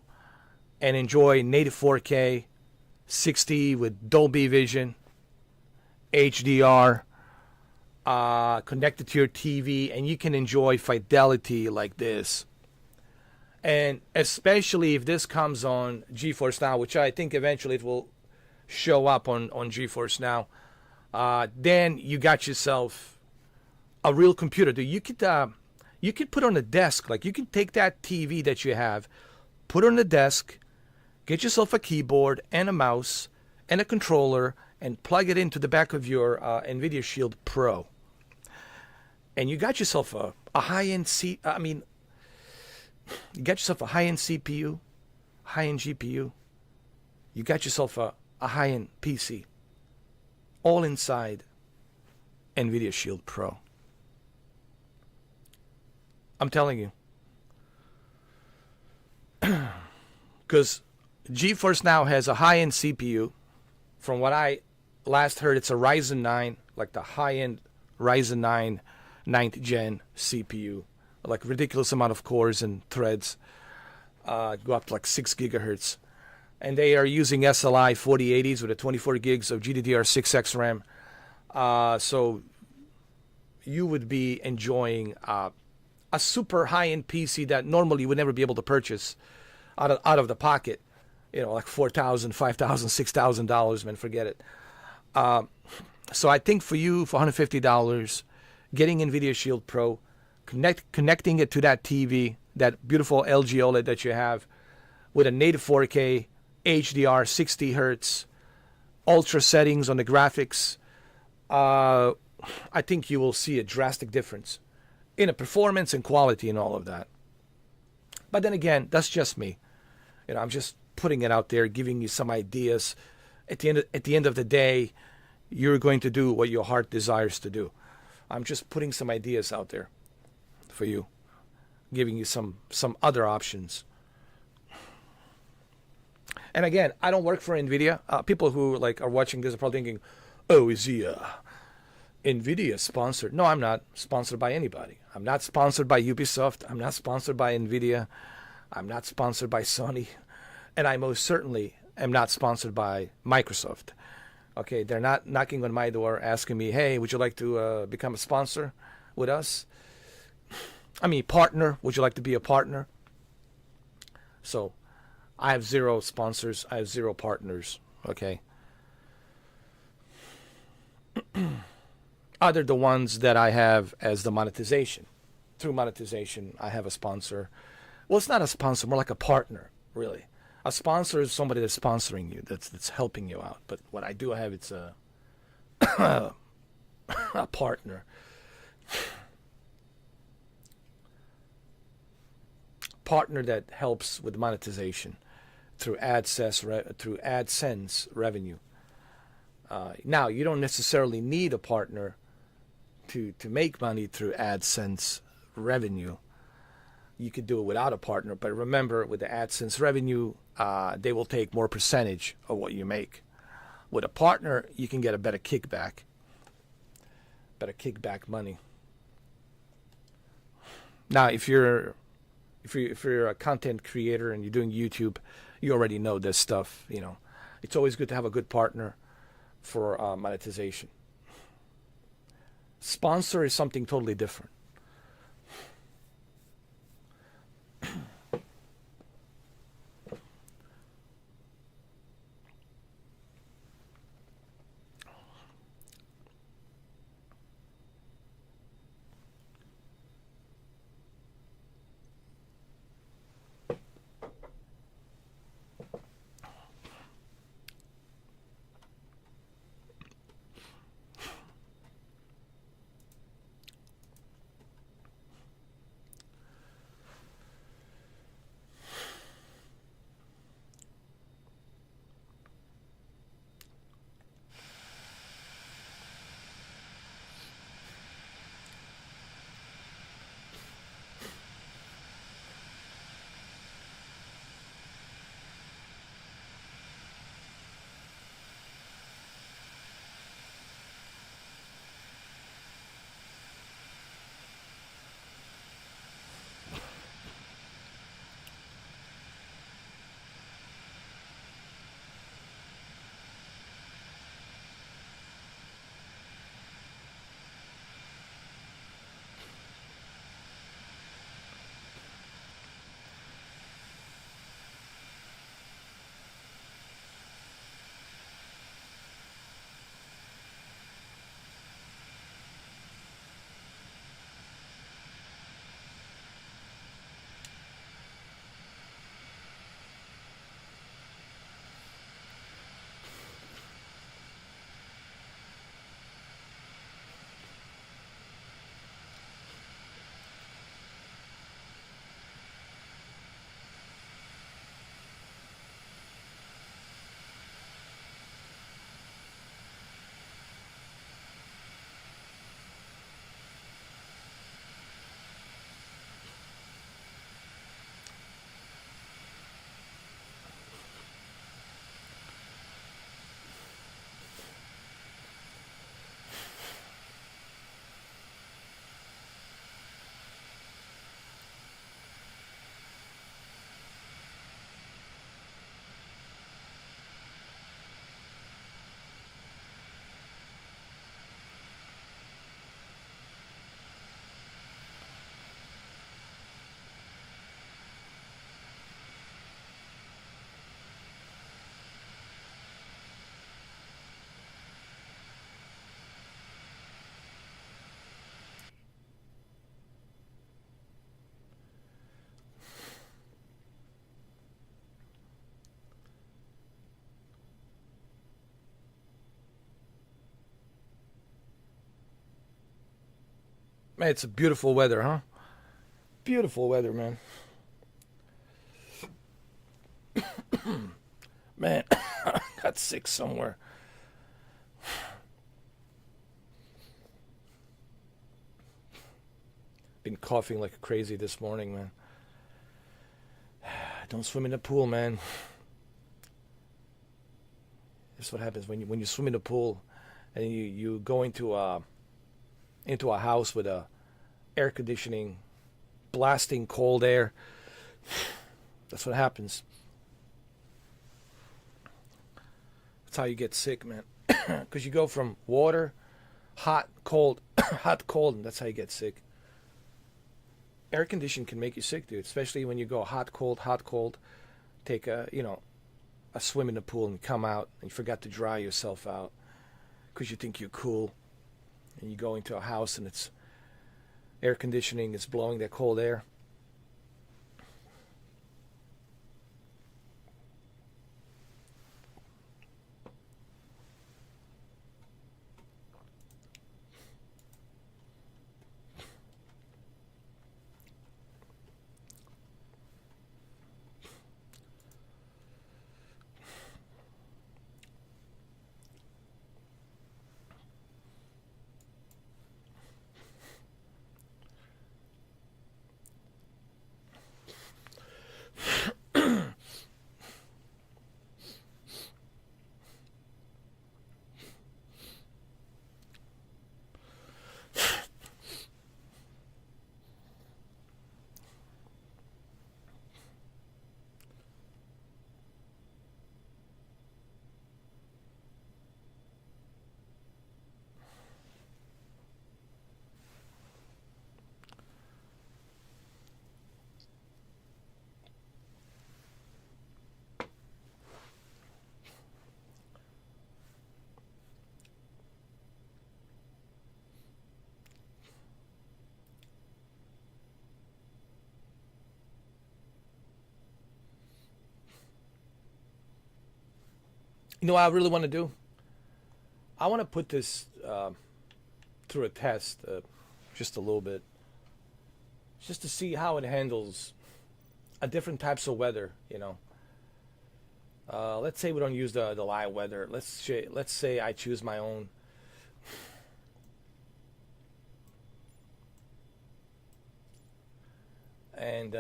and enjoy native 4K, 60 with Dolby Vision, HDR, connected to your TV, and you can enjoy fidelity like this. And especially if this comes on GeForce Now, which I think eventually it will show up on GeForce Now, then you got yourself a real computer. You could put on a desk. Like, you can take that TV that you have, put it on the desk, get yourself a keyboard and a mouse and a controller, and plug it into the back of your NVIDIA Shield Pro. And you got yourself a high-end you got yourself a high-end CPU, high-end GPU. You got yourself a high-end PC. All inside NVIDIA Shield Pro. I'm telling you. Because GeForce Now has a high-end CPU. From what I last heard, it's a Ryzen 9, like the high-end Ryzen 9 9th gen CPU. Like ridiculous amount of cores and threads. Go up to like 6 gigahertz. And they are using SLI 4080s with a 24 gigs of GDDR6X RAM. So you would be enjoying a super high-end PC that normally you would never be able to purchase out of the pocket. You know, like $4,000, $5,000, $6,000, man, forget it. So I think for you, for $150, getting NVIDIA Shield Pro, connecting it to that TV, that beautiful LG OLED that you have, with a native 4K, HDR, 60 hertz, ultra settings on the graphics, I think you will see a drastic difference in the performance and quality and all of that. But then again, that's just me. You know, I'm just putting it out there, giving you some ideas. At the end of the day, you're going to do what your heart desires to do. I'm just putting some ideas out there for you, giving you some other options. And again, I don't work for NVIDIA. People who are watching this are probably thinking, "Oh, is he NVIDIA sponsored?" No, I'm not sponsored by anybody. I'm not sponsored by Ubisoft. I'm not sponsored by NVIDIA. I'm not sponsored by Sony. And I most certainly am not sponsored by Microsoft. Okay, they're not knocking on my door asking me, "Hey, would you like to become a sponsor with us?" I mean, partner. Would you like to be a partner? So, I have 0 sponsors. I have 0 partners. Okay. Other the ones that I have as the monetization. Through monetization, I have a sponsor. Well, it's not a sponsor, more like a partner, really. A sponsor is somebody that's sponsoring you, that's helping you out. But what I do have, it's a a partner. Partner that helps with monetization through AdSense revenue. Now, you don't necessarily need a partner to make money through AdSense revenue. You could do it without a partner, but remember, with the AdSense revenue, they will take more percentage of what you make. With a partner, you can get a better kickback money. Now, if you're a content creator and you're doing YouTube, you already know this stuff. You know, it's always good to have a good partner for monetization. Sponsor is something totally different. Man, it's a beautiful weather, huh? Beautiful weather, man. Man, got sick somewhere. Been coughing like crazy this morning, man. Don't swim in the pool, man. That's what happens when you swim in the pool, and you go into a house with a air conditioning, blasting cold air. That's what happens. That's how you get sick, man. Because you go from water, hot, cold, hot, cold, and that's how you get sick. Air conditioning can make you sick, dude. Especially when you go hot, cold, hot, cold. Take a swim in the pool and come out and you forgot to dry yourself out because you think you're cool, and you go into a house and it's air conditioning is blowing that cold air. You know what I really want to do? I want to put this through a test, just a little bit, just to see how it handles a different types of weather. Let's say we don't use the live weather. Let's say I choose my own. And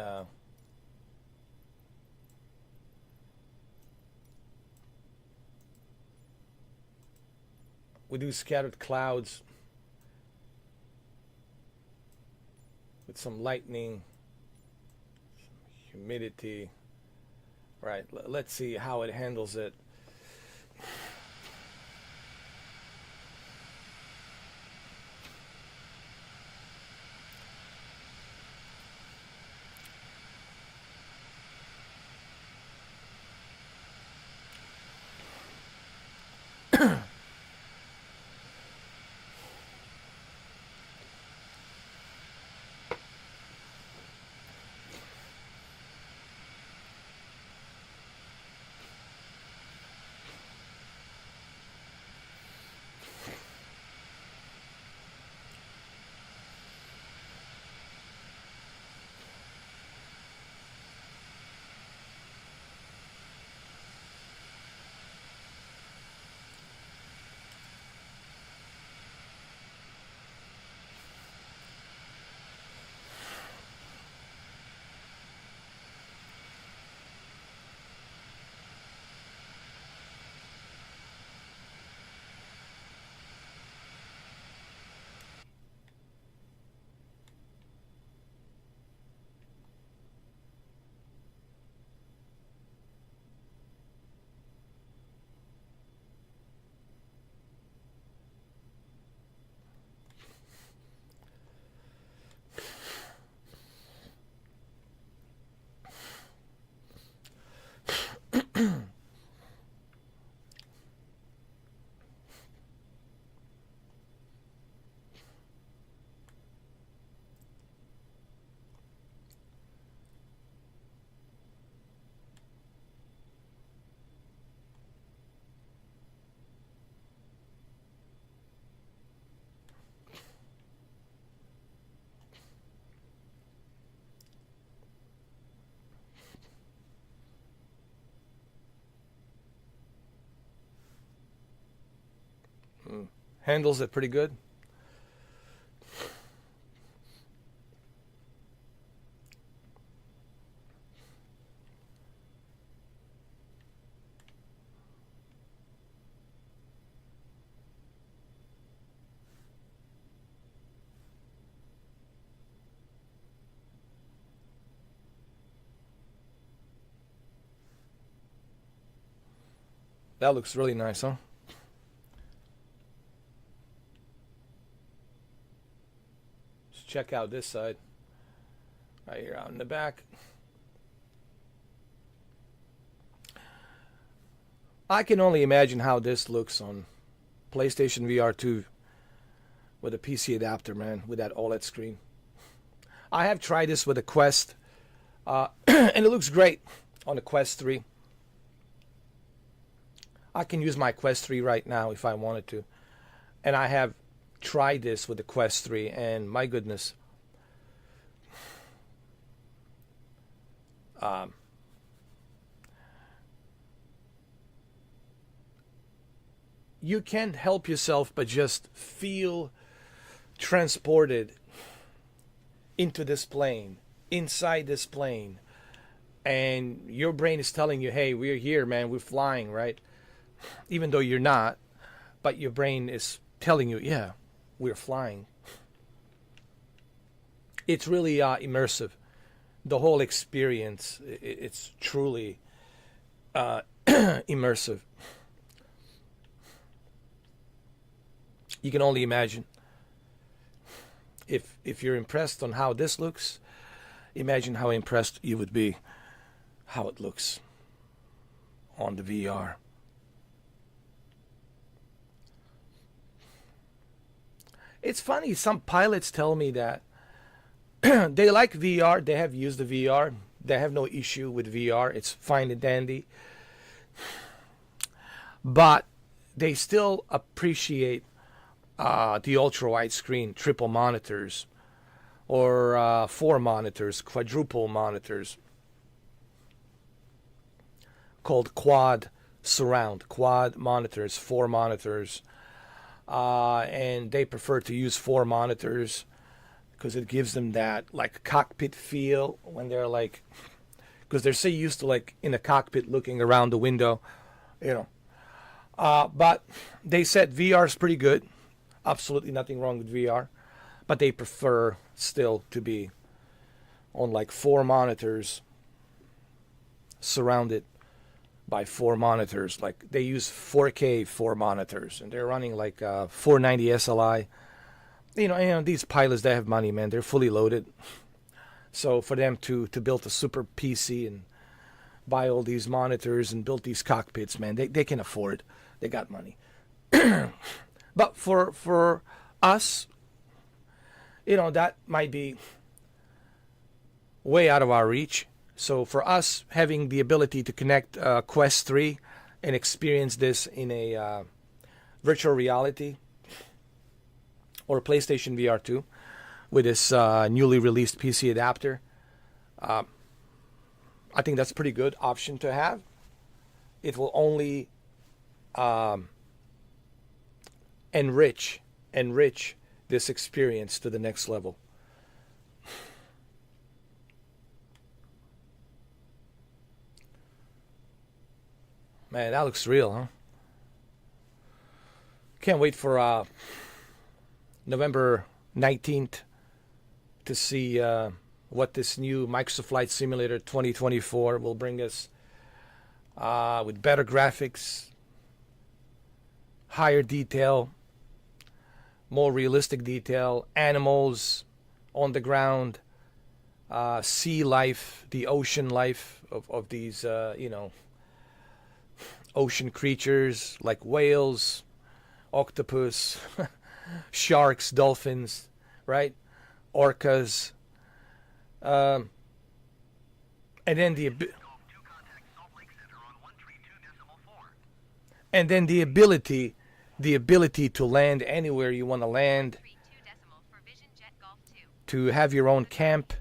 we do scattered clouds with some lightning, some humidity. Right, let's see how it handles it. handles it pretty good. That looks really nice, huh? Let's check out this side. Right here out in the back. I can only imagine how this looks on PlayStation VR 2 with a PC adapter, man, with that OLED screen. I have tried this with a Quest, and it looks great on the Quest 3. I can use my Quest 3 right now if I wanted to. And I have tried this with the Quest 3, and my goodness. You can't help yourself but just feel transported into this plane, inside this plane. And your brain is telling you, hey, we're here, man, we're flying, right? Even though you're not, but your brain is telling you, yeah, we're flying. It's really immersive. The whole experience, it's truly immersive. You can only imagine. If you're impressed on how this looks, imagine how impressed you would be how it looks on the VR. It's funny, some pilots tell me that they like VR, they have used the VR, they have no issue with VR, it's fine and dandy. But they still appreciate the ultra-wide screen, triple monitors, or 4 monitors, quadruple monitors, called quad surround, quad monitors, 4 monitors. And they prefer to use 4 monitors because it gives them that like cockpit feel when they're like, because they're so used to like in a cockpit looking around the window, you know. But they said VR is pretty good. Absolutely nothing wrong with VR, but they prefer still to be on like 4 monitors surrounded by 4 monitors. Like they use 4K 4 monitors, and they're running like 490 SLI. You know, these pilots, they have money, man. They're fully loaded. So for them to build a super PC and buy all these monitors and build these cockpits, man, they can afford. They got money. But for us, that might be way out of our reach. So for us, having the ability to connect Quest 3 and experience this in a virtual reality or PlayStation VR 2 with this newly released PC adapter, I think that's a pretty good option to have. It will only enrich this experience to the next level. Man, that looks real, huh? Can't wait for November 19th to see what this new Microsoft Flight Simulator 2024 will bring us with better graphics, higher detail, more realistic detail, animals on the ground, sea life, the ocean life of these, ocean creatures like whales, octopus, sharks, dolphins, right? Orcas. And then the ability to land anywhere you want to land, to have your own camp,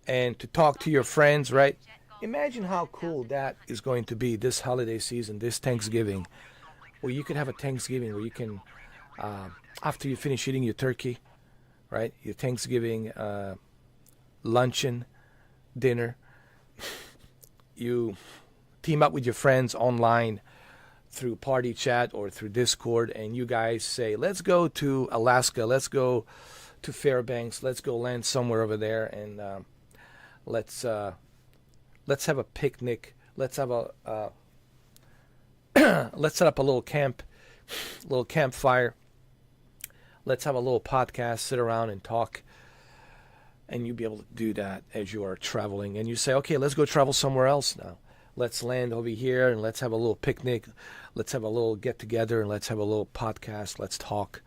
and to talk to your friends, right? Imagine how cool that is going to be this holiday season, this Thanksgiving, where you can have a Thanksgiving where you can After you finish eating your turkey, right? Your Thanksgiving luncheon, dinner, you team up with your friends online through party chat or through Discord, and you guys say, let's go to Alaska, let's go to Fairbanks, let's go land somewhere over there, and let's have a picnic. Let's have a let's set up a little campfire. Let's have a little podcast, sit around and talk. And you'll be able to do that as you are traveling. And you say, okay, let's go travel somewhere else now. Let's land over here and let's have a little picnic. Let's have a little get together and let's have a little podcast. Let's talk.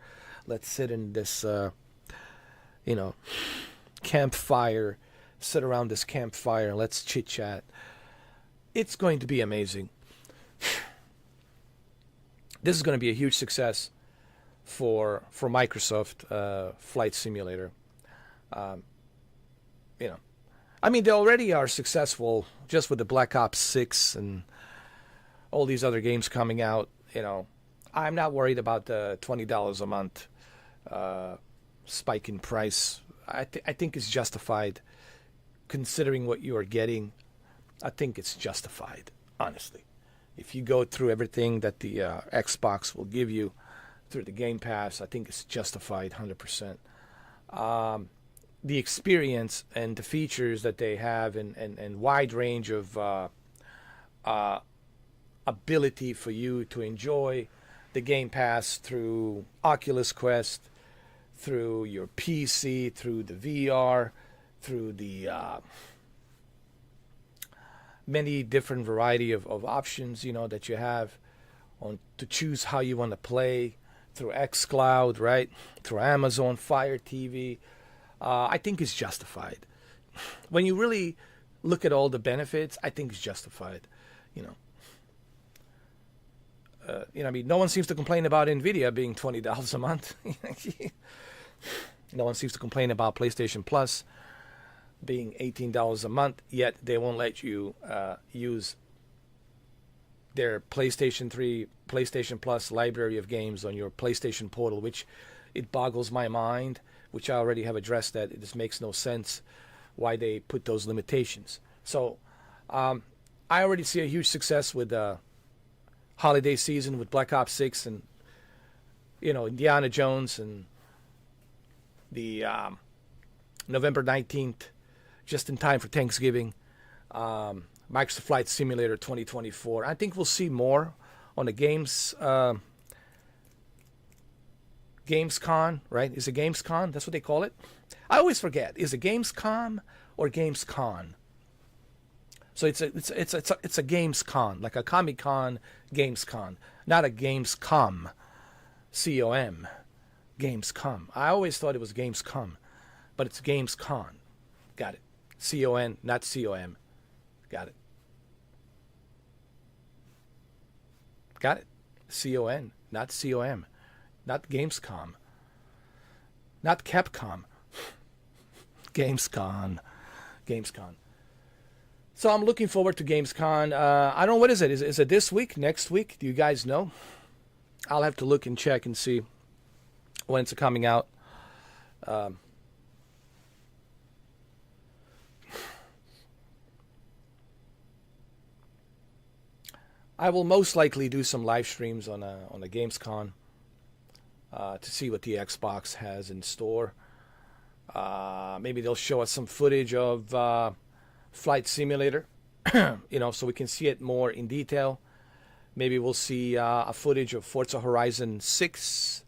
Let's sit in this, campfire. Sit around this campfire and let's chit chat. It's going to be amazing. This is going to be a huge success for Microsoft Flight Simulator. They already are successful just with the Black Ops 6 and all these other games coming out. I'm not worried about the $20 a month spike in price. I think it's justified considering what you are getting. I think it's justified, honestly. If you go through everything that the Xbox will give you through the Game Pass, I think it's justified 100%. The experience and the features that they have and wide range of ability for you to enjoy the Game Pass through Oculus Quest, through your PC, through the VR, through the many different variety of options, that you have to choose how you want to play through xCloud, right? Through Amazon Fire TV. I think it's justified. When you really look at all the benefits, I think it's justified. No one seems to complain about Nvidia being $20 a month. No one seems to complain about PlayStation Plus being $18 a month, yet they won't let you use their PlayStation 3, PlayStation Plus library of games on your PlayStation Portal, which it boggles my mind, which I already have addressed that it just makes no sense why they put those limitations. So I already see a huge success with holiday season with Black Ops 6 and Indiana Jones and the November 19th, just in time for Thanksgiving, Microsoft Flight Simulator 2024. I think we'll see more on the Gamescom, right? Is it Gamescom? That's what they call it. I always forget. Is it Gamescom or Gamescon? So it's a Gamescon, like a Comic-Con, Gamescon, not a Gamescom, C-O-M, Gamescom. I always thought it was Gamescom, but it's Gamescon. Got it. C-O-N, not C-O-M. Got it. Got it. C-O-N, not C-O-M. Not Gamescom. Not Capcom. Gamescon. Gamescon. So I'm looking forward to Gamescom. I don't know, what is it? Is it this week? Next week? Do you guys know? I'll have to look and check and see when it's coming out. I will most likely do some live streams on a Gamescom to see what the Xbox has in store. Maybe they'll show us some footage of Flight Simulator, so we can see it more in detail. Maybe we'll see a footage of Forza Horizon 6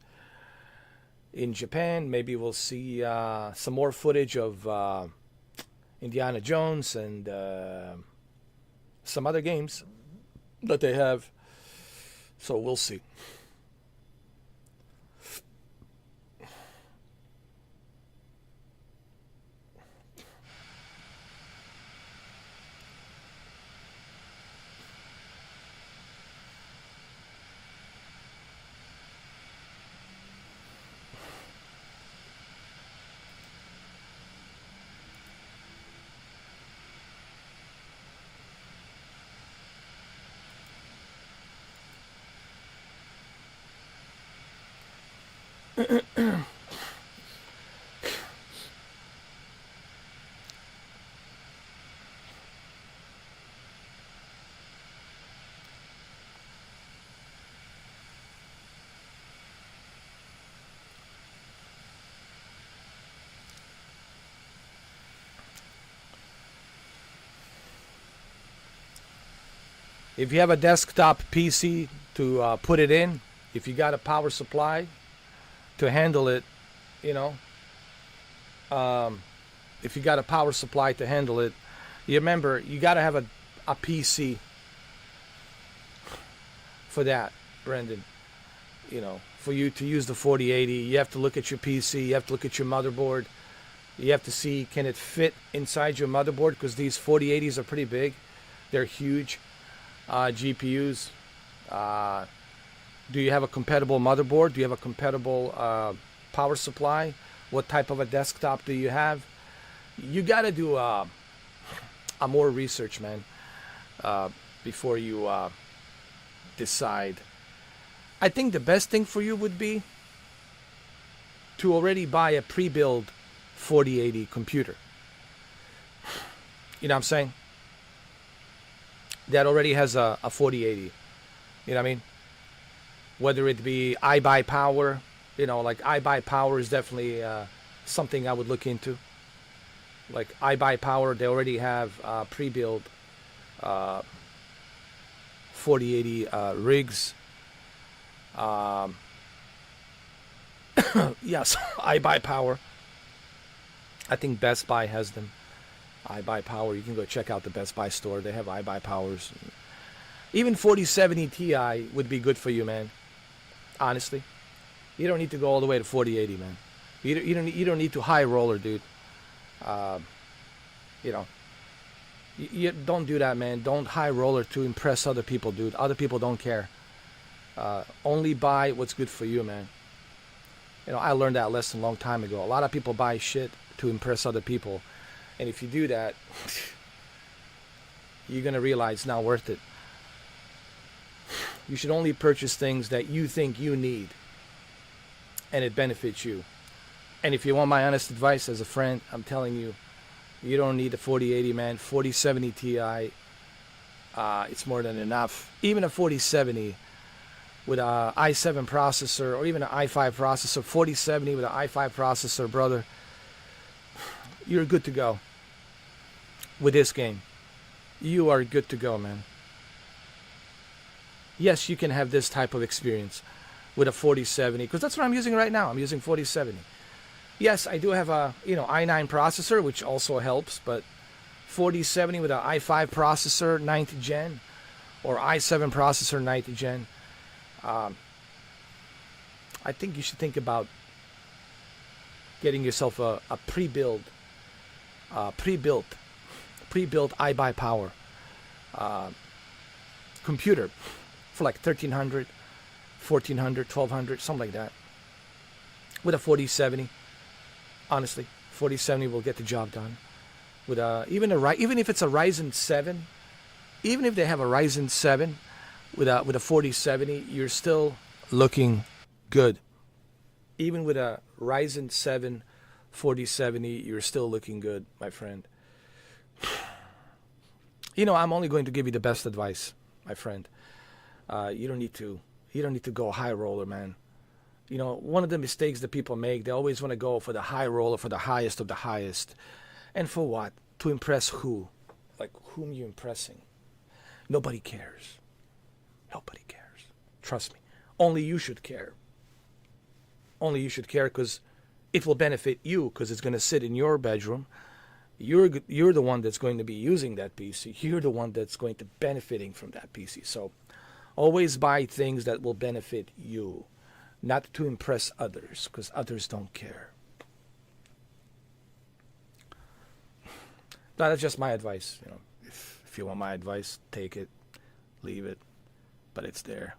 in Japan. Maybe we'll see some more footage of Indiana Jones and some other games that they have. So we'll see. If you have a desktop PC to put it in, if you got a power supply to handle it, you know, if you got a power supply to handle it, you remember you got to have a PC for that, Brendan. You know, for you to use the 4080, you have to look at your PC, you have to look at your motherboard, you have to see can it fit inside your motherboard, because these 4080s are pretty big, they're huge GPUs. Do you have a compatible motherboard? Do you have a compatible power supply? What type of a desktop do you have? You got to do a more research, man, before you decide. I think the best thing for you would be to already buy a pre-built 4080 computer. You know what I'm saying? That already has a 4080. You know what I mean? Whether it be iBuyPower, you know, like iBuyPower is definitely something I would look into. Like iBuyPower, they already have pre-built 4080 rigs. Yes, iBuyPower. I think Best Buy has them. iBuyPower, you can go check out the Best Buy store. They have iBuyPowers. Even 4070 Ti would be good for you, man. Honestly, you don't need to go all the way to 4080, man. You don't need to high roller, dude. You know, you don't do that, man. Don't high roller to impress other people, dude. Other people don't care. Only buy what's good for you, man. You know, I learned that lesson a long time ago. A lot of people buy shit to impress other people, and if you do that, you're gonna realize it's not worth it. You should only purchase things that you think you need and it benefits you. And if you want my honest advice as a friend, I'm telling you, you don't need a 4080, man. 4070 Ti, it's more than enough. Even a 4070 with a i7 processor or even an i5 processor, 4070 with an i5 processor, brother, you're good to go with this game. You are good to go, man. Yes, you can have this type of experience with a 4070, because that's what I'm using right now. I'm using 4070. Yes, I do have a i9 processor, which also helps, but 4070 with an i5 processor 9th gen or i7 processor 9th gen, I think you should think about getting yourself a pre-built iBuyPower computer for like $1,300, $1,400, $1,200, something like that. With a 4070, honestly, 4070 will get the job done. With even if it's a Ryzen 7, even if they have a Ryzen 7 with a 4070, you're still looking good. Even with a Ryzen 7 4070, you're still looking good, my friend. You know, I'm only going to give you the best advice, my friend. You don't need to go high roller, man. You know, one of the mistakes that people make, they always want to go for the high roller, for the highest of the highest. And for what? To impress who? Like, whom you impressing? Nobody cares. Nobody cares. Trust me. Only you should care. Only you should care, because it will benefit you, because it's going to sit in your bedroom. You're the one that's going to be using that PC. You're the one that's going to benefiting from that PC. So always buy things that will benefit you, not to impress others, because others don't care. Now, that's just my advice. You know, if you want my advice, take it, leave it, but it's there.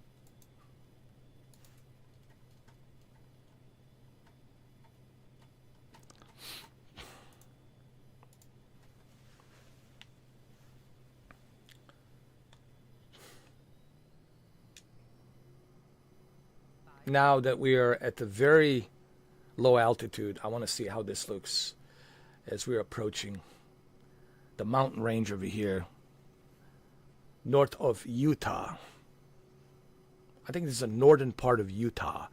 Now that we are at the very low altitude. I want to see how this looks as we're approaching the mountain range over here, north of Utah. I think this is the northern part of Utah.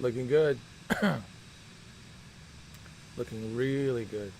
Looking good. Looking really good.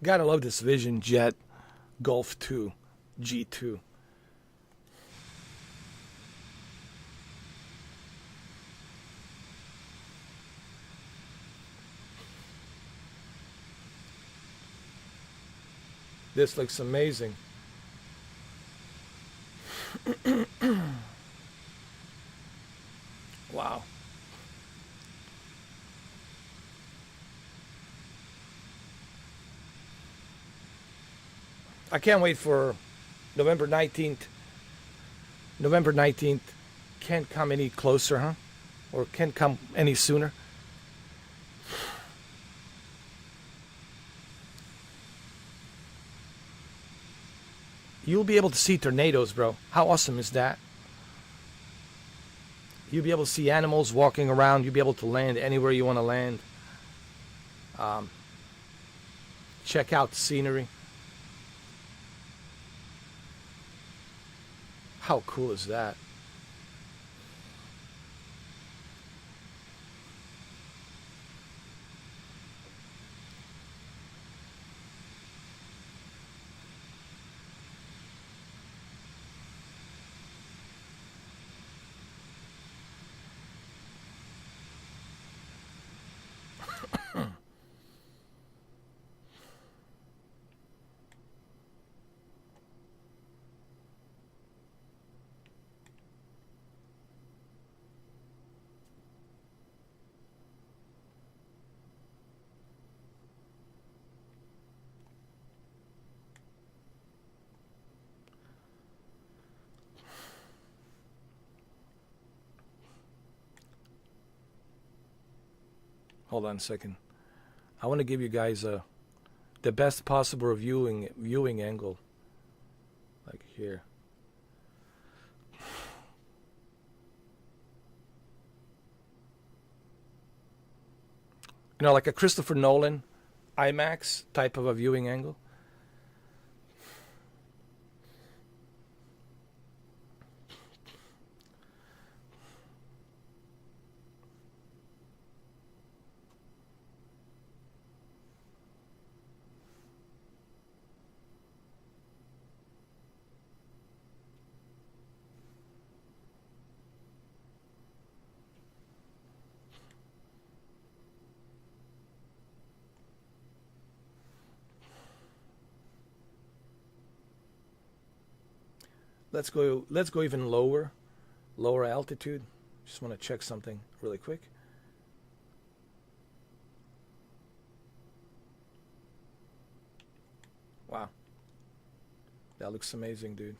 Gotta love this Vision Jet Golf 2 G2. This looks amazing. Wow. I can't wait for November 19th. November 19th can't come any closer, huh? Or can't come any sooner. You'll be able to see tornadoes, bro. How awesome is that? You'll be able to see animals walking around. You'll be able to land anywhere you want to land. Check out the scenery. How cool is that? Hold on a second. I want to give you guys the best possible viewing angle, like here. You know, like a Christopher Nolan IMAX type of a viewing angle. Let's go even lower altitude. Just want to check something really quick. Wow. That looks amazing, dude.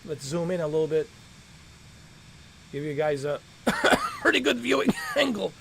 Let's zoom in a little bit. Give you guys a pretty good viewing angle.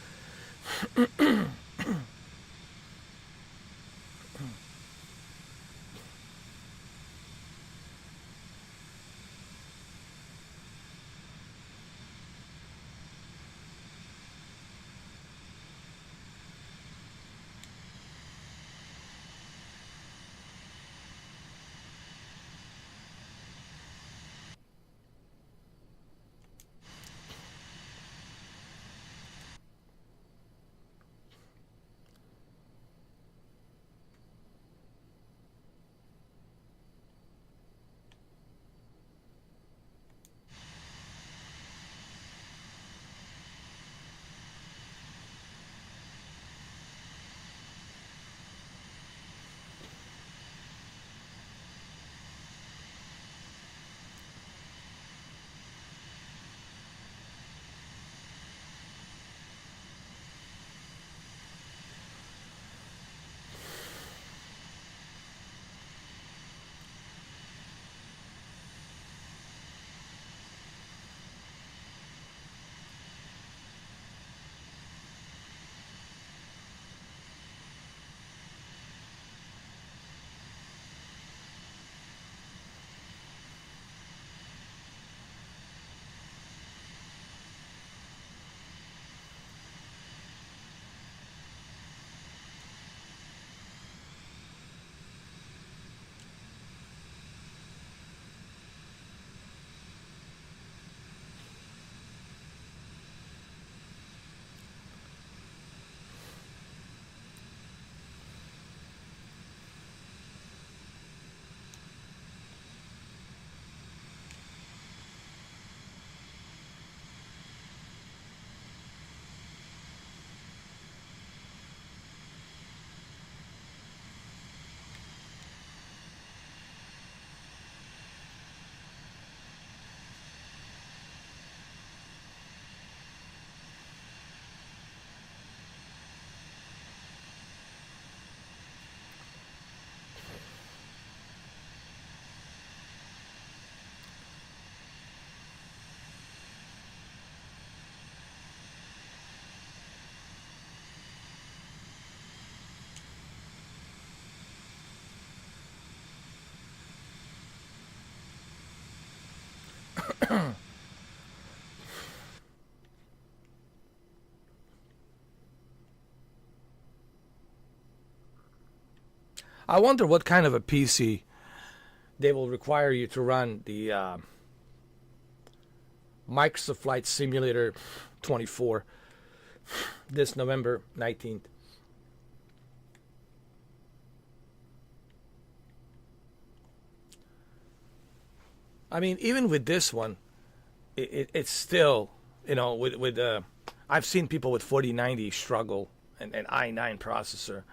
I wonder what kind of a PC they will require you to run the Microsoft Flight Simulator 24 this November 19th. I mean, even with this one, it's still, with I've seen people with 4090 struggle and an i9 processor.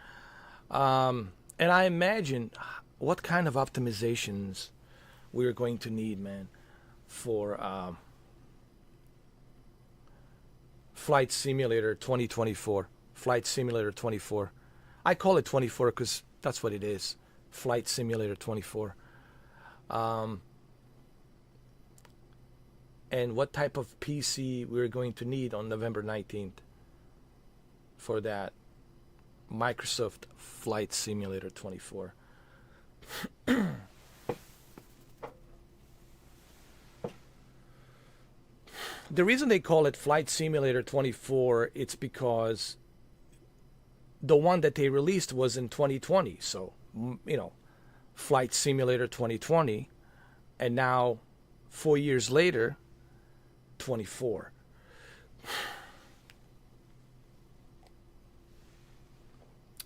And I imagine what kind of optimizations we're going to need, man, for Flight Simulator 2024. Flight Simulator 24. I call it 24 because that's what it is. Flight Simulator 24. And what type of PC we're going to need on November 19th for that Microsoft Flight Simulator 24. The reason they call it Flight Simulator 24, it's because the one that they released was in 2020. So, Flight Simulator 2020, and now 4 years later, 24.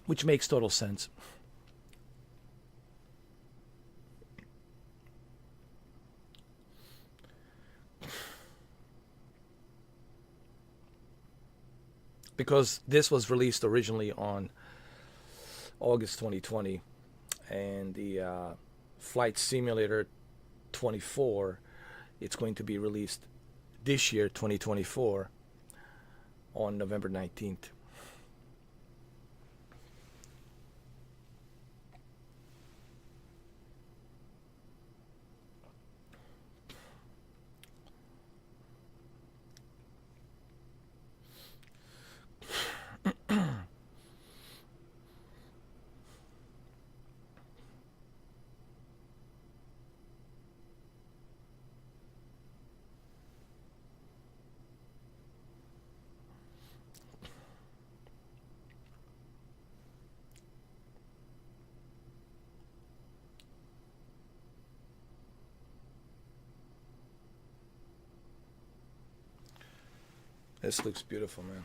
Which makes total sense. Because this was released originally on August 2020, and the Flight Simulator 24, it's going to be released this year, 2024, on November 19th. This looks beautiful, man.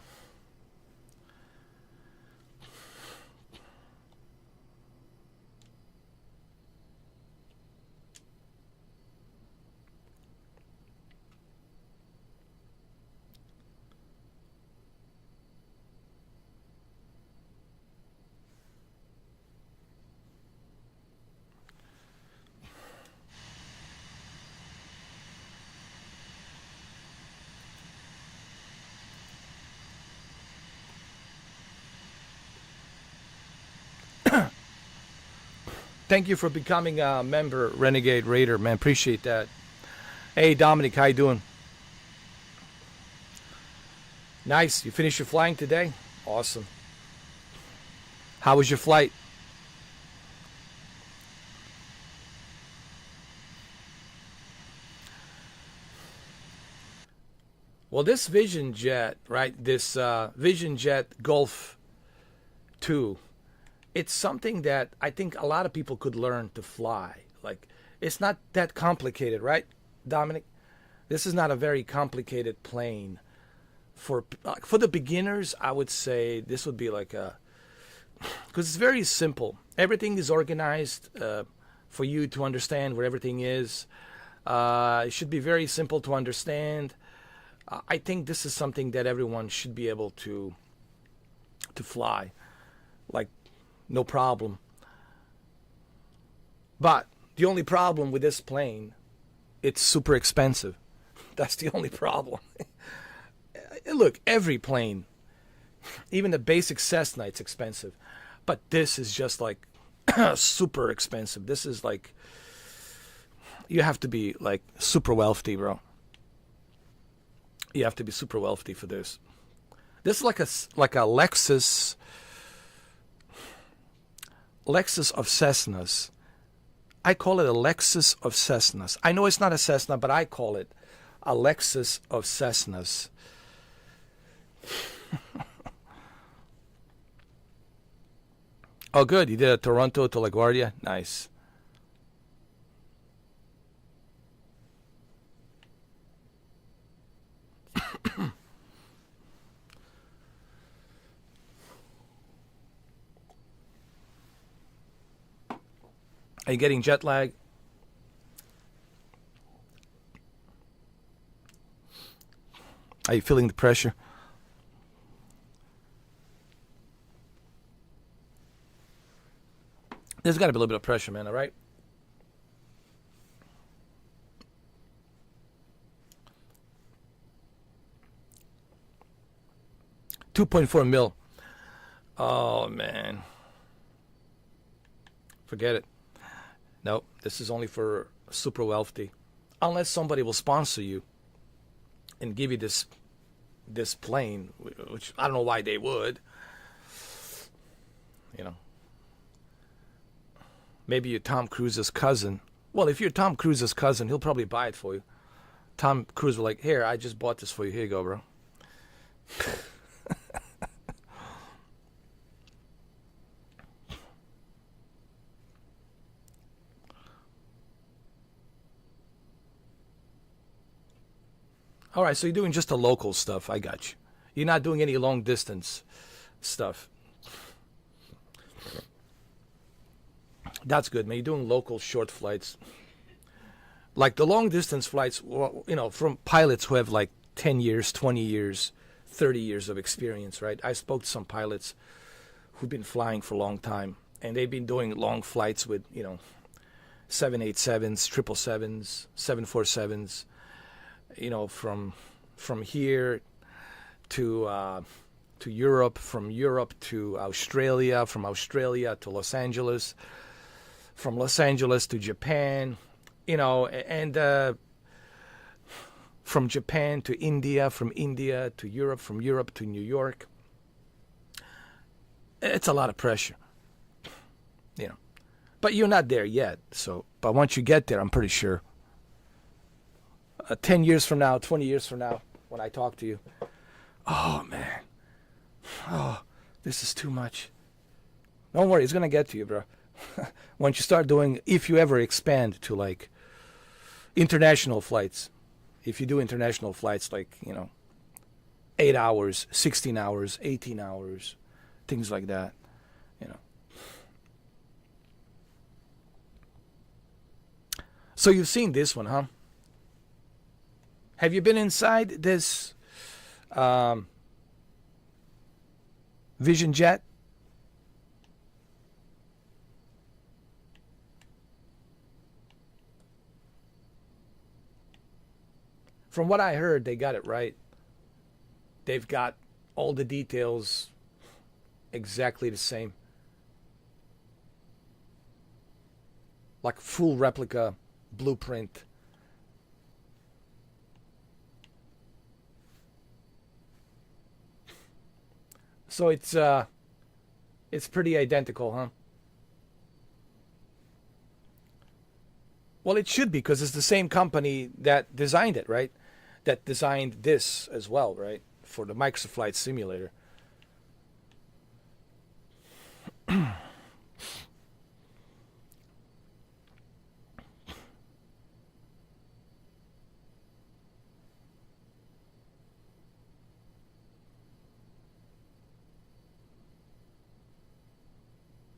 Thank you for becoming a member, Renegade Raider, man. Appreciate that. Hey, Dominic, how you doing? Nice. You finished your flying today? Awesome. How was your flight? Well, this Vision Jet, right? This Vision Jet Golf 2, it's something that I think a lot of people could learn to fly. Like, it's not that complicated, right, Dominic? This is not a very complicated plane. For the beginners, I would say this would be like a, because it's very simple. Everything is organized for you to understand where everything is. It should be very simple to understand. I think this is something that everyone should be able to fly, like no problem. But the only problem with this plane, it's super expensive. That's the only problem. Look, every plane, even the basic Cessna, it's expensive. But this is just like super expensive. This is like, you have to be like super wealthy, bro. You have to be super wealthy for this. This is like a Lexus of Cessnas. I call it a Lexus of Cessnas. I know it's not a Cessna, but I call it a Lexus of Cessnas. Oh, good. You did a Toronto to LaGuardia? Nice. Are you getting jet lag? Are you feeling the pressure? There's got to be a little bit of pressure, man, all right? $2.4 million. Oh, man. Forget it. Nope, this is only for super wealthy. Unless somebody will sponsor you and give you this plane, which I don't know why they would. You know. Maybe you're Tom Cruise's cousin. Well, if you're Tom Cruise's cousin, he'll probably buy it for you. Tom Cruise will like, here, I just bought this for you. Here you go, bro. All right, so you're doing just the local stuff. I got you. You're not doing any long distance stuff. That's good, man. You're doing local short flights. Like the long distance flights, you know, from pilots who have like 10 years, 20 years, 30 years of experience, right? I spoke to some pilots who've been flying for a long time, and they've been doing long flights with, you know, 787s, 777s, 747s, you know, from here to Europe, from Europe to Australia, from Australia to Los Angeles, from Los Angeles to Japan, you know, and from Japan to India, from India to Europe, from Europe to New York. It's a lot of pressure, you know. But you're not there yet. So, but once you get there, I'm pretty sure 10 years from now, 20 years from now, when I talk to you, oh, man. Oh, this is too much. Don't worry, it's going to get to you, bro. Once you start doing, if you ever expand to, like, international flights, if you do international flights, like, you know, 8 hours, 16 hours, 18 hours, things like that, you know. So you've seen this one, huh? Have you been inside this Vision Jet? From what I heard, they got it right. They've got all the details exactly the same. Like full replica blueprint. So it's pretty identical, huh? Well, it should be because it's the same company that designed it, right? That designed this as well, right? For the Microsoft Flight Simulator.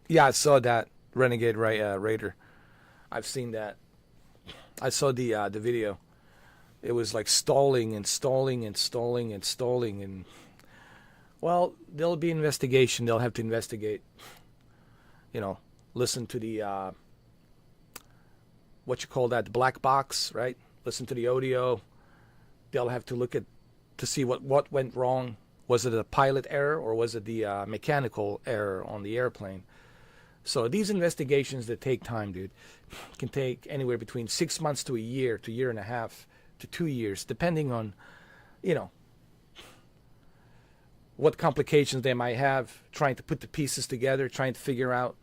Yeah, I saw that Renegade Raider. I've seen that. I saw the video. It was like stalling and stalling and stalling and stalling, and well, there'll be investigation. They'll have to investigate. You know, listen to the what you call that, the black box, right? Listen to the audio. They'll have to look at to see what went wrong. Was it a pilot error or was it the mechanical error on the airplane? So these investigations that take time, dude, can take anywhere between 6 months to a year and a half to 2 years, depending on, you know, what complications they might have, trying to put the pieces together, trying to figure out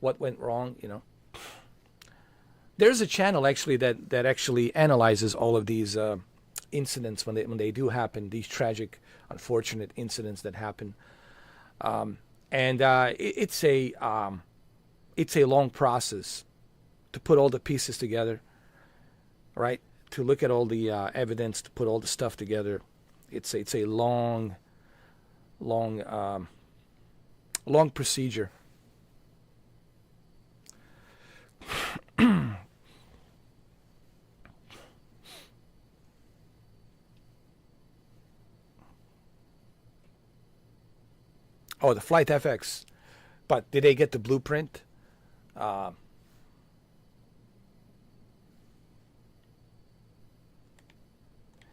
what went wrong, you know. There's a channel actually that actually analyzes all of these incidents when they do happen, these tragic, unfortunate incidents that happen, and it's a long process to put all the pieces together, right? To look at all the evidence, to put all the stuff together. It's a long procedure. Oh, the Flight FX. But did they get the blueprint?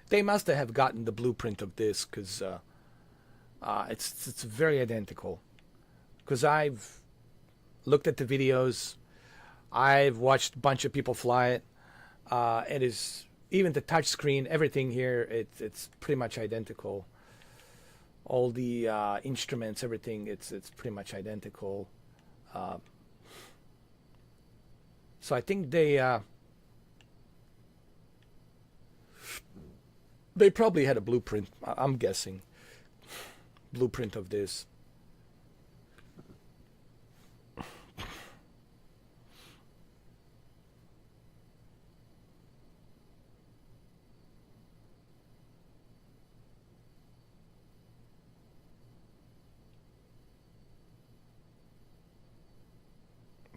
They must have gotten the blueprint of this because it's very identical. Because I've looked at the videos, I've watched a bunch of people fly it. It is even the touch screen, everything here. It's pretty much identical. All the instruments, everything. It's pretty much identical. So I think they probably had a blueprint. I'm guessing blueprint of this.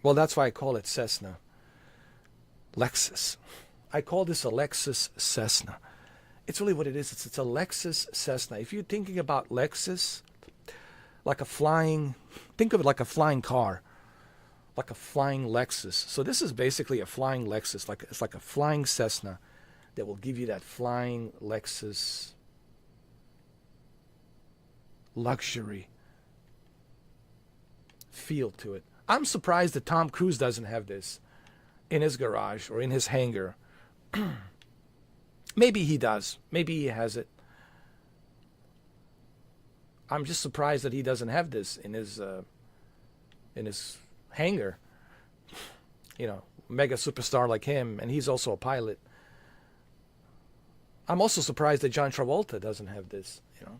Well, that's why I call it Cessna. Lexus. I call this a Lexus Cessna. It's really what it is. It's a Lexus Cessna. If you're thinking about Lexus, like a flying, think of it like a flying car, like a flying Lexus. So this is basically a flying Lexus. It's like a flying Cessna that will give you that flying Lexus luxury feel to it. I'm surprised that Tom Cruise doesn't have this in his garage or in his hangar. Maybe he does. Maybe he has it. I'm just surprised that he doesn't have this in his hangar. You know, mega superstar like him, and he's also a pilot. I'm also surprised that John Travolta doesn't have this. You know,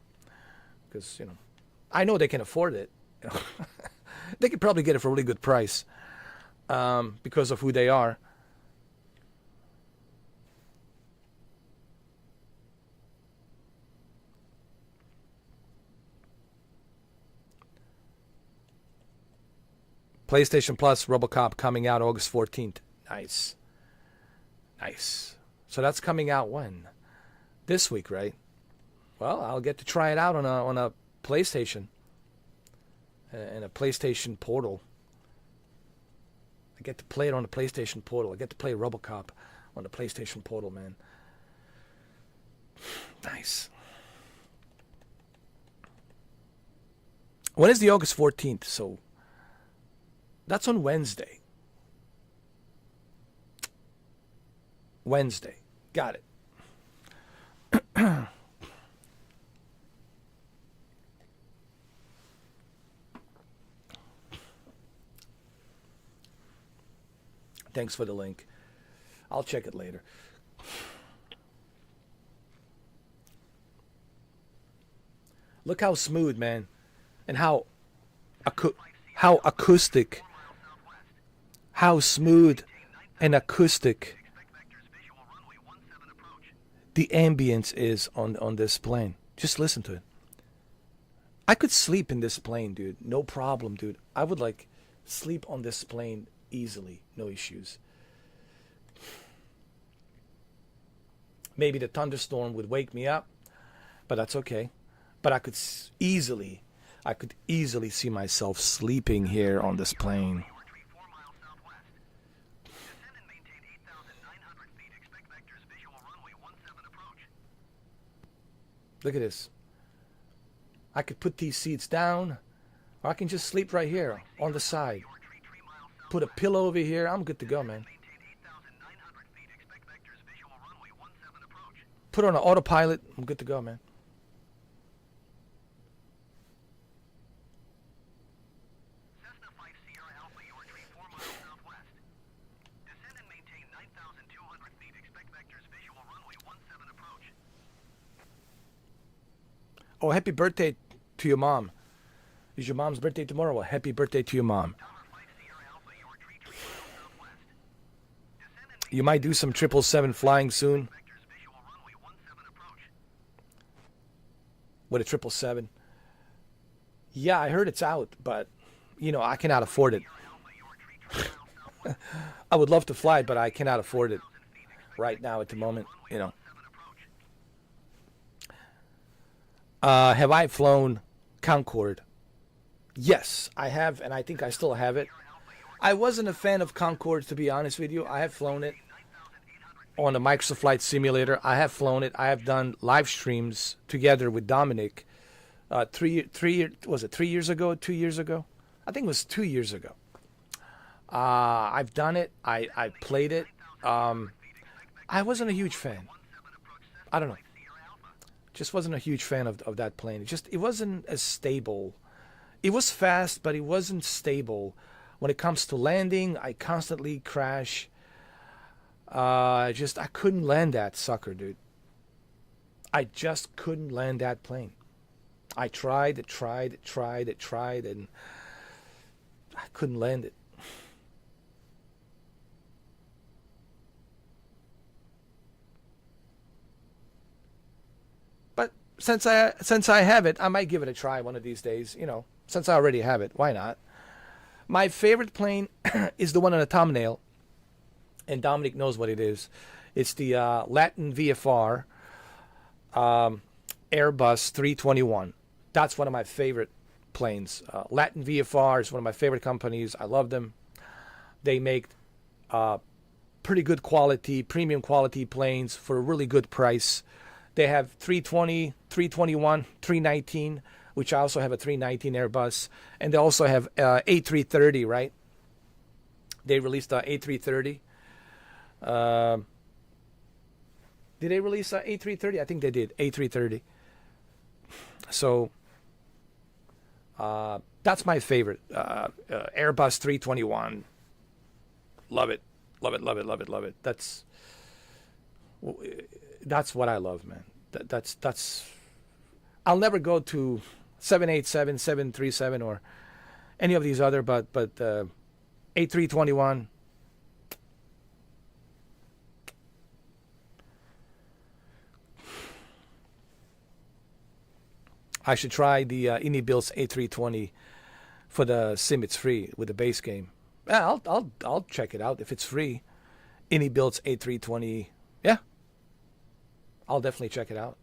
because I know they can afford it. You know? They could probably get it for a really good price because of who they are. PlayStation Plus RoboCop coming out August 14th. Nice. Nice. So that's coming out when? This week, right? Well, I'll get to try it out on a PlayStation and a PlayStation Portal. I get to play it on the PlayStation Portal. I get to play RoboCop on the PlayStation Portal, man. Nice. When is the August 14th? So that's on Wednesday. Wednesday. Got it. Thanks for the link. I'll check it later. Look how smooth, man, and how acoustic, how smooth and acoustic the ambience is on this plane. Just listen to it. I could sleep in this plane, dude. No problem, dude. I would like sleep on this plane easily. No issues. Maybe the thunderstorm would wake me up, but that's okay. But I could easily see myself sleeping here on this plane. Look at this. I could put these seats down, or I can just sleep right here on the side. Put a pillow over here. I'm good to go, man. Put on an autopilot. I'm good to go, man. Oh, happy birthday to your mom. Is your mom's birthday tomorrow? Well, happy birthday to your mom. You might do some 777 flying soon. With a 777. Yeah, I heard it's out, but, you know, I cannot afford it. I would love to fly it, but I cannot afford it right now at the moment, you know. Have I flown Concorde? Yes, I have, and I think I still have it. I wasn't a fan of Concorde, to be honest with you. I have flown it on the Microsoft Flight Simulator. I have flown it. I have done live streams together with Dominic. 3 years ago? 2 years ago? I think it was 2 years ago. I've done it. I played it. I wasn't a huge fan. I don't know. Just wasn't a huge fan of that plane. It wasn't as stable. It was fast, but it wasn't stable. When it comes to landing, I constantly crash. I couldn't land that sucker, dude. I just couldn't land that plane. I tried, and I couldn't land it. But since I have it, I might give it a try one of these days. You know, since I already have it, why not? My favorite plane is the one on the thumbnail, and Dominic knows what it is. It's the Latin VFR Airbus 321. That's one of my favorite planes. Latin VFR is one of my favorite companies. I love them. They make pretty good quality, premium quality planes for a really good price. They have 320, 321, 319, which I also have a 319 Airbus. And they also have A330, right? They released the A330. Did they release A330? I think they did, A330. So that's my favorite. Airbus 321. Love it. Love it, love it, love it, love it. That's what I love, man. That's I'll never go to 787, 737 or any of these other, but A321. I should try the Inibil's A320 For the sim, it's free with the base game. Yeah, I'll check it out if it's free. Any builds A320. Yeah, I'll definitely check it out.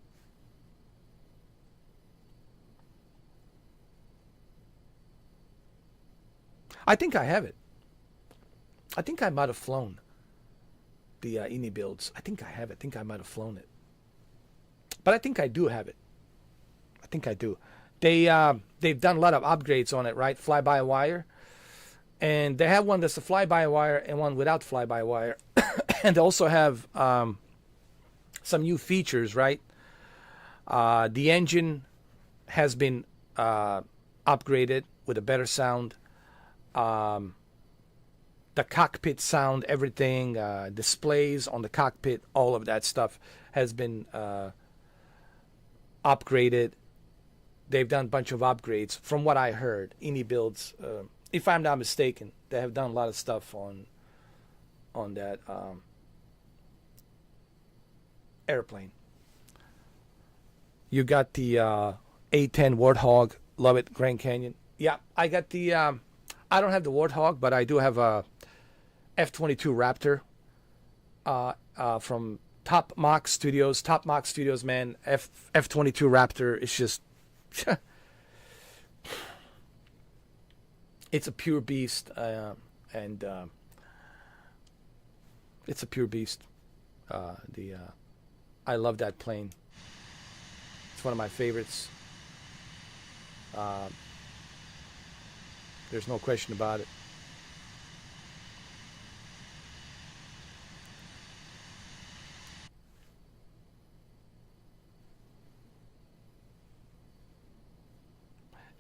I think I have it. I think I might have flown the INI builds. I think I have it. I think I might have flown it. But I think I do have it. I think I do. They've done a lot of upgrades on it, right? Fly-by-wire. And they have one that's a fly-by-wire and one without fly-by-wire. And they also have some new features, right? The engine has been upgraded with a better sound. The cockpit sound, everything, displays on the cockpit, all of that stuff has been upgraded. They've done a bunch of upgrades from what I heard. INI builds, if I'm not mistaken, they have done a lot of stuff on that airplane. You got the A10 Warthog, love it, Grand Canyon. Yeah, I got the. I don't have the Warthog, but I do have a F-22 Raptor from Top Mach Studios. Top Mach Studios, man. F-22 Raptor is just. It's a pure beast, and it's a pure beast. I love that plane. It's one of my favorites. There's no question about it.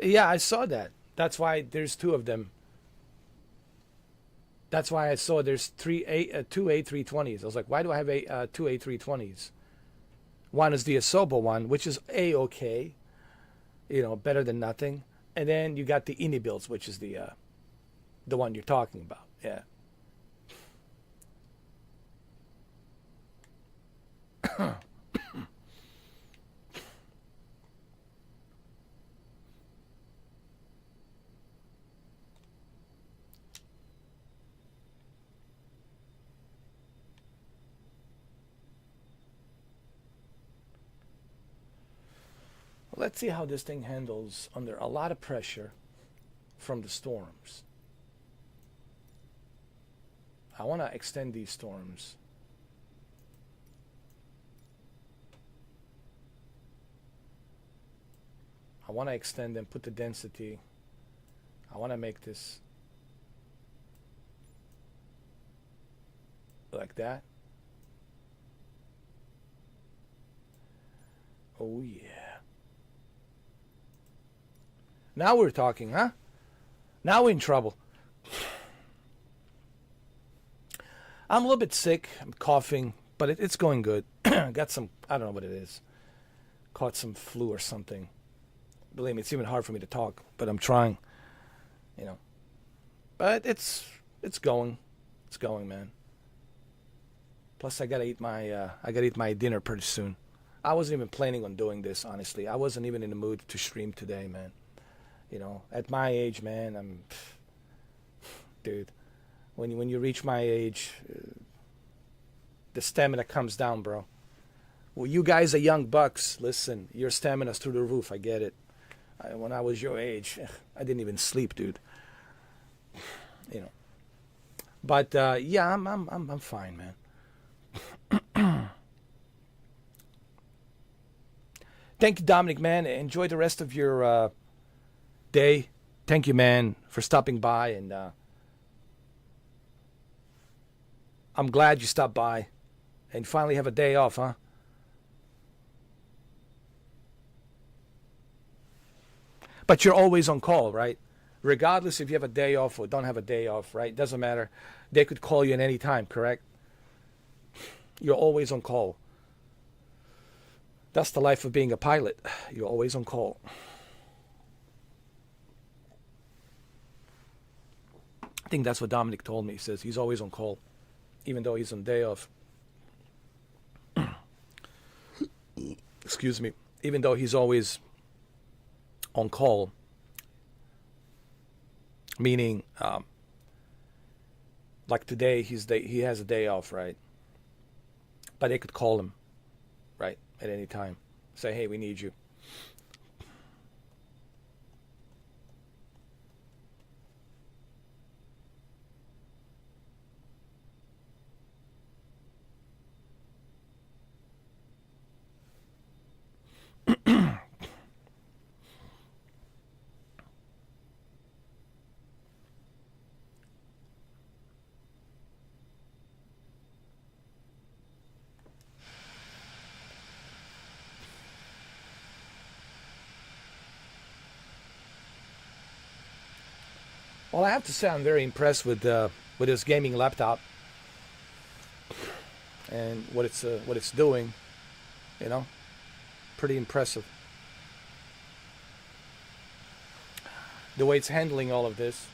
Yeah, I saw that. That's why there's two of them. That's why I saw there's two A320s. I was like, why do I have two A320s? One is the Asobo one, which is A-okay, better than nothing. And then you got the INI builds, which is the one you're talking about. Yeah. Let's see how this thing handles under a lot of pressure from the storms. I want to extend these storms. I want to extend them, put the density. I want to make this like that. Oh yeah. Now we're talking, huh? Now we're in trouble. I'm a little bit sick. I'm coughing, but it's going good. Got some, I don't know what it is. Caught some flu or something. Believe me, it's even hard for me to talk, but I'm trying. But it's going. It's going, man. Plus, I gotta eat my dinner pretty soon. I wasn't even planning on doing this, honestly. I wasn't even in the mood to stream today, man. At my age, man, dude, when you reach my age, the stamina comes down, bro. Well, you guys are young bucks. Listen, your stamina's through the roof. I get it. When I was your age, I didn't even sleep, dude. But yeah, I'm fine, man. Thank you, Dominic, man. Enjoy the rest of your day. Thank you, man, for stopping by, and I'm glad you stopped by and finally have a day off, huh? But you're always on call, right? Regardless if you have a day off or don't have a day off, right? Doesn't matter. They could call you at any time, correct? You're always on call. That's the life of being a pilot. You're always on call. I think that's what Dominic told me. He says he's always on call, even though he's on day off. Excuse me. Even though he's always on call, Meaning, like today, he has a day off, right? But they could call him, right, at any time. Say, hey, we need you. Well, I have to say I'm very impressed with this gaming laptop and what it's doing. You know, pretty impressive. The way it's handling all of this.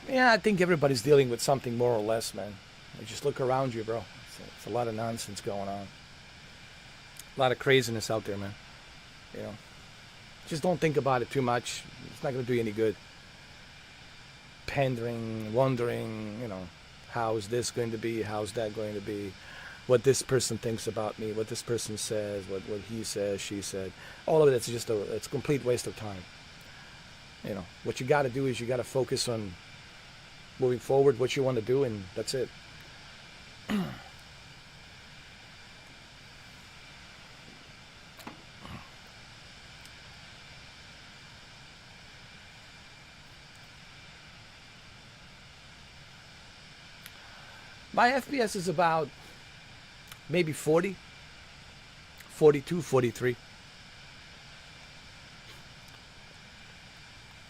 Yeah, I think everybody's dealing with something more or less, man. You just look around you, bro. It's a lot of nonsense going on. A lot of craziness out there, man. You know, just don't think about it too much. It's not going to do you any good. Pandering, wondering, you know, how is this going to be? How's that going to be? What this person thinks about me? What this person says? What he says? She said? All of it's just it's a complete waste of time. You know, what you got to do is you got to focus on moving forward, what you want to do, and that's it. My FPS is about maybe 40, 42, 43,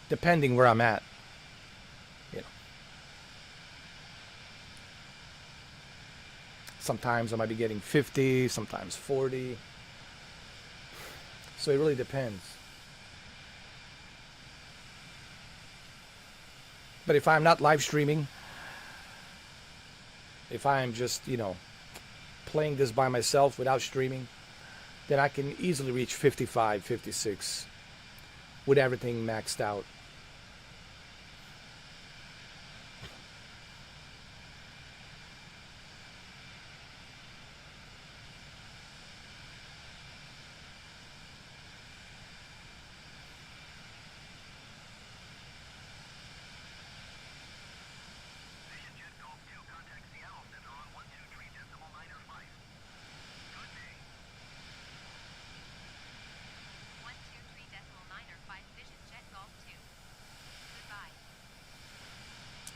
depending where I'm at. You know, sometimes I might be getting 50, sometimes 40. So it really depends. But if I'm not live streaming, if I'm just, you know, playing this by myself without streaming, then I can easily reach 55, 56 with everything maxed out.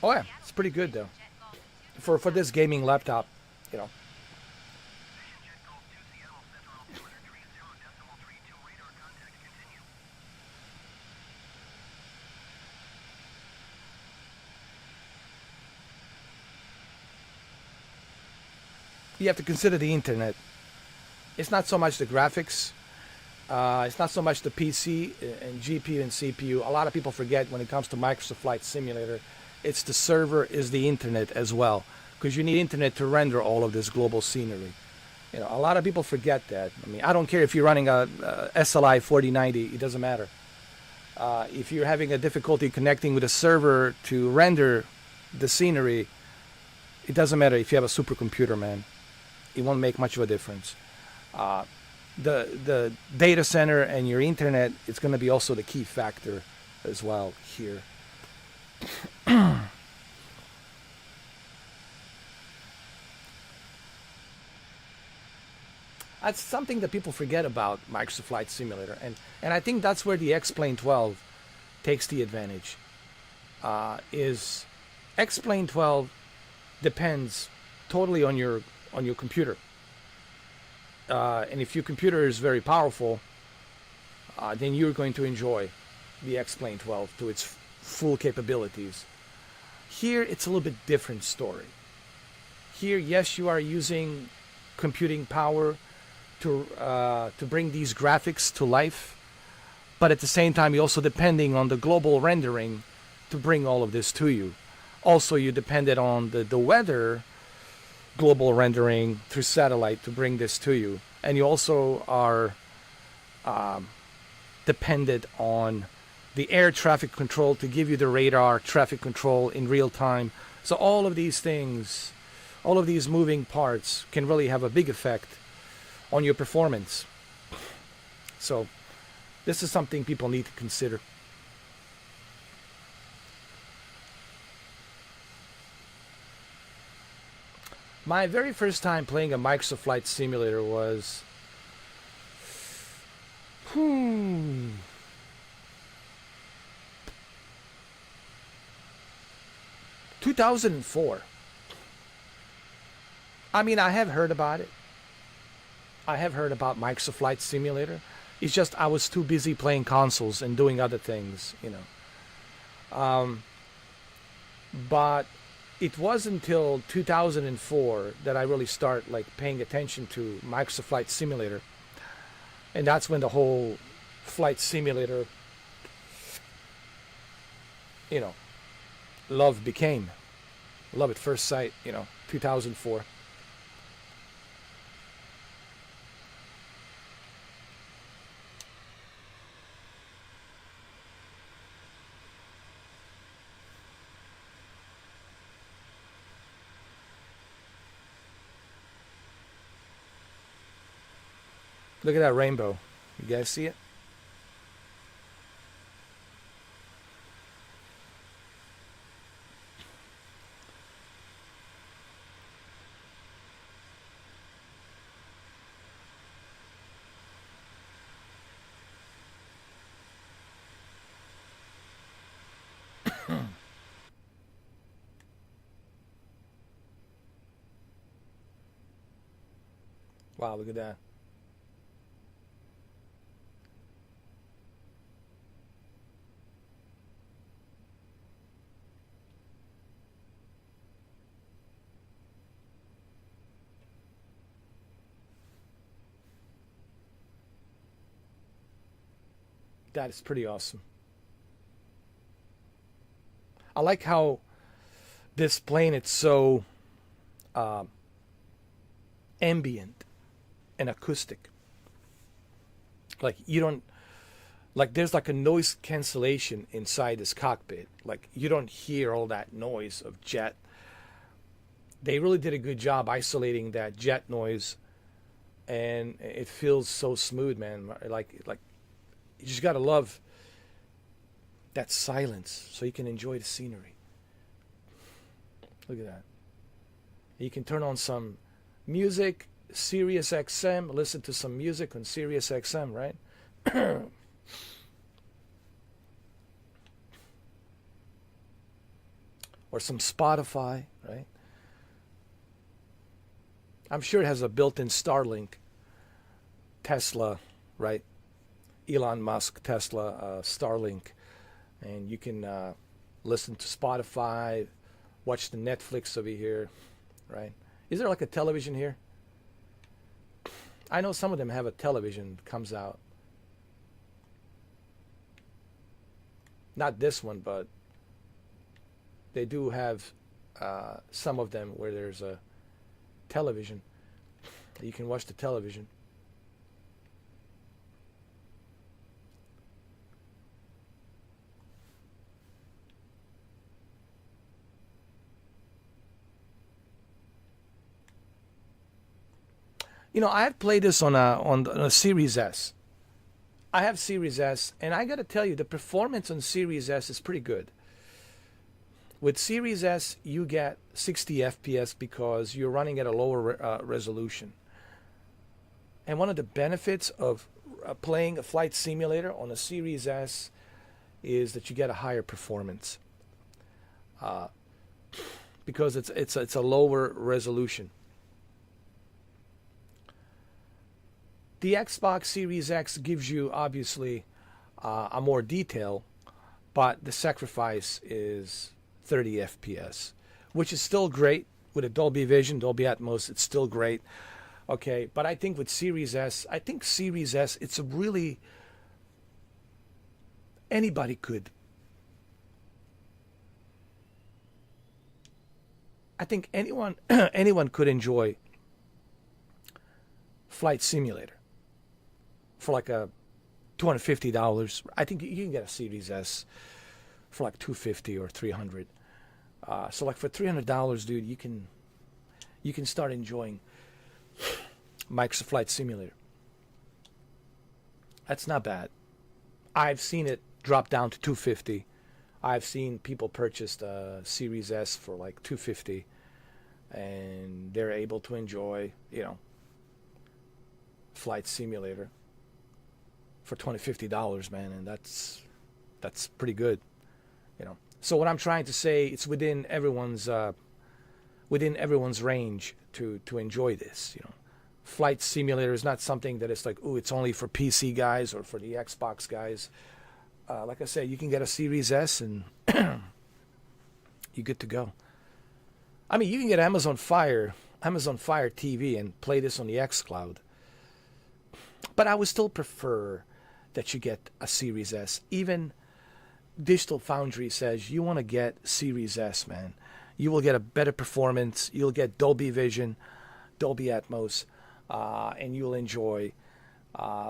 Oh yeah, it's pretty good though. For this gaming laptop, you know. You have to consider the internet. It's not so much the graphics. It's not so much the PC and GPU and CPU. A lot of people forget when it comes to Microsoft Flight Simulator, it's the server, is the internet as well, because you need internet to render all of this global scenery. You know, a lot of people forget that. I mean, I don't care if you're running a SLI 4090, it doesn't matter. If you're having a difficulty connecting with a server to render the scenery, it doesn't matter if you have a supercomputer, man. It won't make much of a difference. The data center and your internet is going to be also the key factor as well here. That's something that people forget about Microsoft Flight Simulator, and I think that's where the X-Plane 12 takes the advantage. Is X-Plane 12 depends totally on your computer, and if your computer is very powerful, then you're going to enjoy the X-Plane 12 to its full capabilities. Here, it's a little bit different story. Here, yes, you are using computing power to bring these graphics to life, but at the same time, you're also depending on the global rendering to bring all of this to you. Also, you depended on the weather global rendering through satellite to bring this to you, and you also are dependent on the air traffic control to give you the radar traffic control in real time. So all of these things, all of these moving parts can really have a big effect on your performance. So this is something people need to consider. My very first time playing a Microsoft Flight Simulator was 2004. I mean, I have heard about it. I have heard about Microsoft Flight Simulator. It's just I was too busy playing consoles and doing other things, you know. But it wasn't until 2004 that I really start like paying attention to Microsoft Flight Simulator, and that's when the whole flight simulator, you know, love became love at first sight. You know, 2004. Look at that rainbow. You guys see it? Wow, look at that. That is pretty awesome. I like how this plane, it's so uh, ambient and acoustic. Like you don't, like there's like a noise cancellation inside this cockpit. Like you don't hear all that noise of jet. They really did a good job isolating that jet noise, and it feels so smooth, man. Like you just gotta love that silence so you can enjoy the scenery. Look at that. You can turn on some music, Sirius XM, listen to some music on Sirius XM, right? Or some Spotify, right? I'm sure it has a built-in Starlink, Tesla, right? Elon Musk, Tesla, Starlink, and you can listen to Spotify, watch the Netflix over here, right? Is there like a television here? I know some of them have a television that comes out. Not this one, but they do have some of them where there's a television. You can watch the television. You know, I have played this on a Series S. I have Series S, and I got to tell you, the performance on Series S is pretty good. With Series S, you get 60 FPS because you're running at a lower resolution. And one of the benefits of playing a flight simulator on a Series S is that you get a higher performance because it's a lower resolution. The Xbox Series X gives you obviously a more detail, but the sacrifice is 30 FPS, which is still great with a Dolby Vision, Dolby Atmos. It's still great. Okay, but I think with Series S, it's a really, anybody could. I think anyone anyone could enjoy Flight Simulator for like a $250. I think you can get a Series S for like $250 or $300. So like for $300, dude, you can start enjoying Microsoft Flight Simulator. That's not bad. I've seen it drop down to $250. I've seen people purchase the Series S for like $250, and they're able to enjoy, Flight Simulator for $50, man, and that's pretty good, So what I'm trying to say, it's within everyone's range to enjoy this, Flight Simulator is not something that it's like, oh, it's only for PC guys or for the Xbox guys. Like I said, you can get a Series S and you're good to go. I mean, you can get Amazon Fire TV and play this on the xCloud. But I would still prefer that you get a Series S. Even Digital Foundry says you want to get Series S, man. You will get a better performance. You'll get Dolby Vision, Dolby Atmos, and you'll enjoy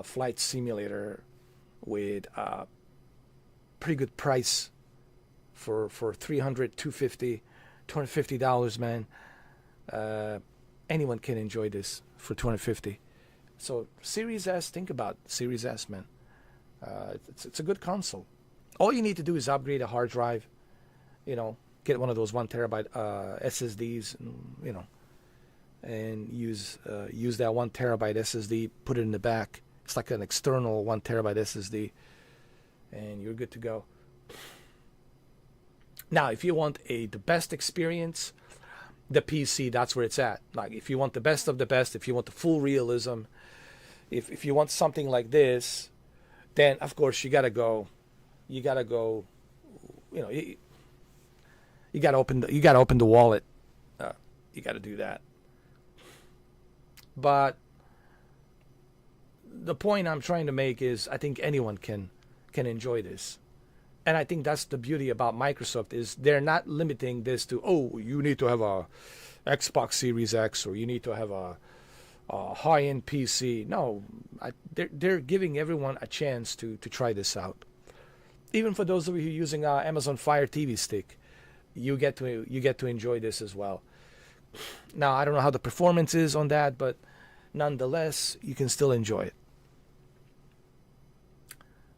Flight Simulator with pretty good price for $300, $250, $250, man. Anyone can enjoy this for $250. So Series S, think about Series S, man. It's a good console. All you need to do is upgrade a hard drive, get one of those 1 terabyte SSDs, and use that 1 terabyte SSD, put it in the back. It's like an external 1 terabyte SSD, and you're good to go. Now, if you want the best experience, the PC, that's where it's at. Like, if you want the best of the best, if you want the full realism, if you want something like this, then of course you gotta go. You gotta open the wallet. You gotta do that. But the point I'm trying to make is, I think anyone can enjoy this. And I think that's the beauty about Microsoft, is they're not limiting this to, oh, you need to have a Xbox Series X or you need to have a high-end PC. No, they're giving everyone a chance to try this out. Even for those of you using Amazon Fire TV Stick, you get to enjoy this as well. Now, I don't know how the performance is on that, but nonetheless, you can still enjoy it.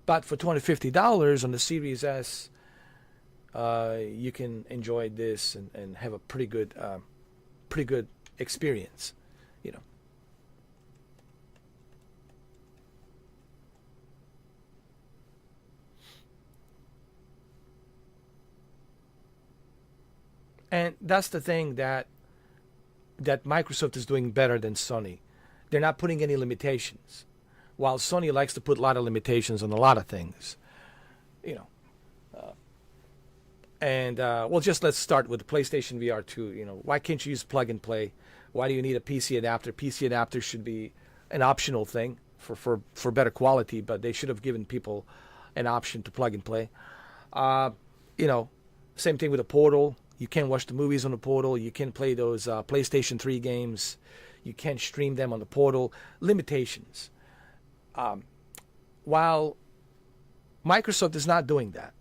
But for $250 on the Series S, you can enjoy this and have a pretty good experience, And that's the thing that Microsoft is doing better than Sony. They're not putting any limitations. While Sony likes to put a lot of limitations on a lot of things, well, just let's start with the PlayStation VR 2. Why can't you use plug and play? Why do you need a PC adapter? PC adapter should be an optional thing for better quality, but they should have given people an option to plug and play. Same thing with a Portal. You can't watch the movies on the Portal. You can't play those PlayStation 3 games. You can't stream them on the Portal. Limitations. While Microsoft is not doing that,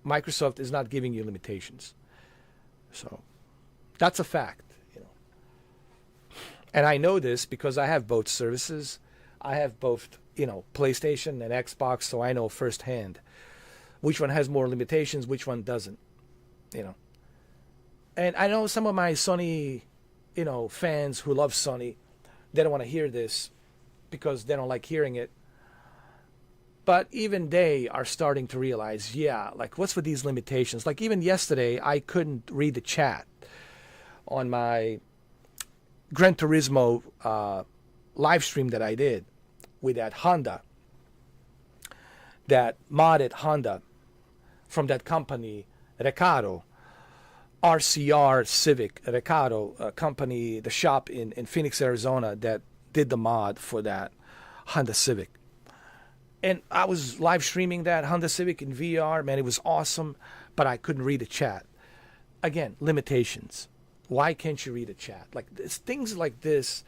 Microsoft is not giving you limitations. So that's a fact, And I know this because I have both services. I have both, PlayStation and Xbox, so I know firsthand which one has more limitations, which one doesn't, And I know some of my Sony, fans who love Sony, they don't want to hear this because they don't like hearing it. But even they are starting to realize, what's with these limitations? Like even yesterday, I couldn't read the chat on my Gran Turismo live stream that I did with that modded Honda from that company, Recaro, RCR Civic, Recaro, a company, the shop in Phoenix, Arizona, that did the mod for that Honda Civic. And I was live streaming that Honda Civic in VR. Man, it was awesome, but I couldn't read the chat. Again, limitations. Why can't you read a chat? Like, it's things like this,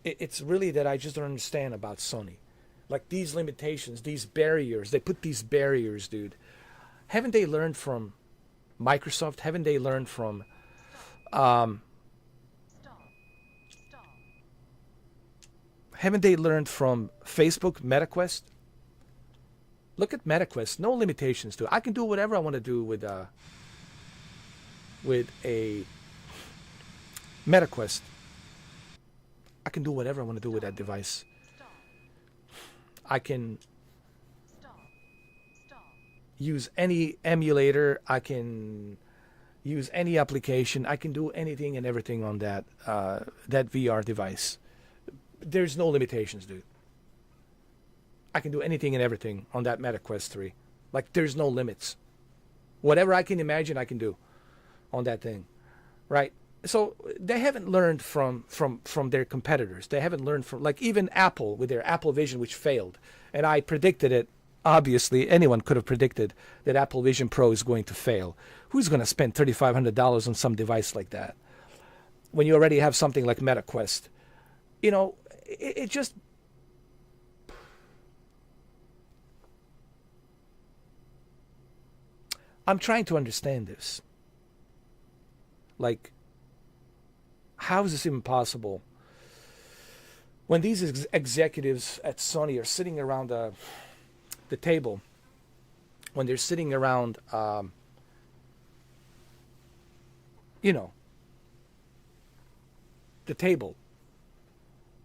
it's really that I just don't understand about Sony. Like, these limitations, these barriers, they put these barriers, dude. Haven't they learned from Microsoft? Haven't they learned from haven't they learned from Facebook, MetaQuest? Look at MetaQuest. No limitations to it. I can do whatever I want to do with a MetaQuest. I can do whatever I want to do with that device. I can use any emulator. I can use any application. I can do anything and everything on that VR device. There's no limitations, dude. I can do anything and everything on that MetaQuest 3. Like, there's no limits. Whatever I can imagine, I can do on that thing, right? So they haven't learned from their competitors. They haven't learned from, like, even Apple with their Apple Vision, which failed. And I predicted it. Obviously, anyone could have predicted that Apple Vision Pro is going to fail. Who's going to spend $3,500 on some device like that when you already have something like MetaQuest? You know, it just... I'm trying to understand this. Like, how is this even possible? When these executives at Sony are sitting around the table, when they're sitting around, the table,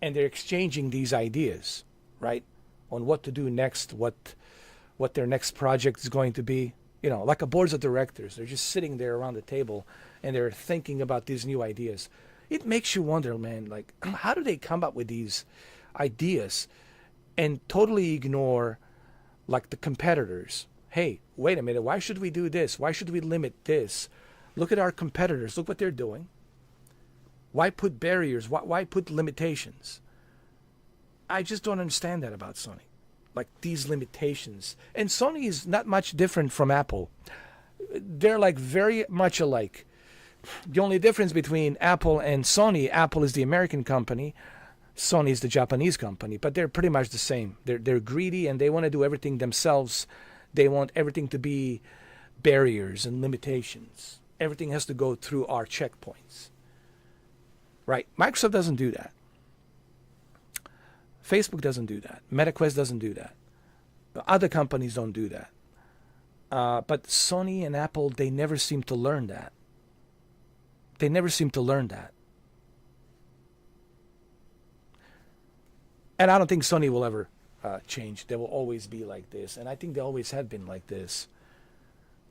and they're exchanging these ideas, right, on what to do next, what their next project is going to be. Like a board of directors. They're just sitting there around the table and they're thinking about these new ideas. It makes you wonder, man, like, how do they come up with these ideas and totally ignore, like, the competitors? Hey, wait a minute. Why should we do this? Why should we limit this? Look at our competitors. Look what they're doing. Why put barriers? Why put limitations? I just don't understand that about Sony. Like, these limitations. And Sony is not much different from Apple. They're, like, very much alike. The only difference between Apple and Sony, Apple is the American company, Sony is the Japanese company, but they're pretty much the same. They're greedy and they want to do everything themselves. They want everything to be barriers and limitations. Everything has to go through our checkpoints. Right? Microsoft doesn't do that. Facebook doesn't do that. MetaQuest doesn't do that. Other companies don't do that. But Sony and Apple, they never seem to learn that. They never seem to learn that. And I don't think Sony will ever change. They will always be like this. And I think they always have been like this.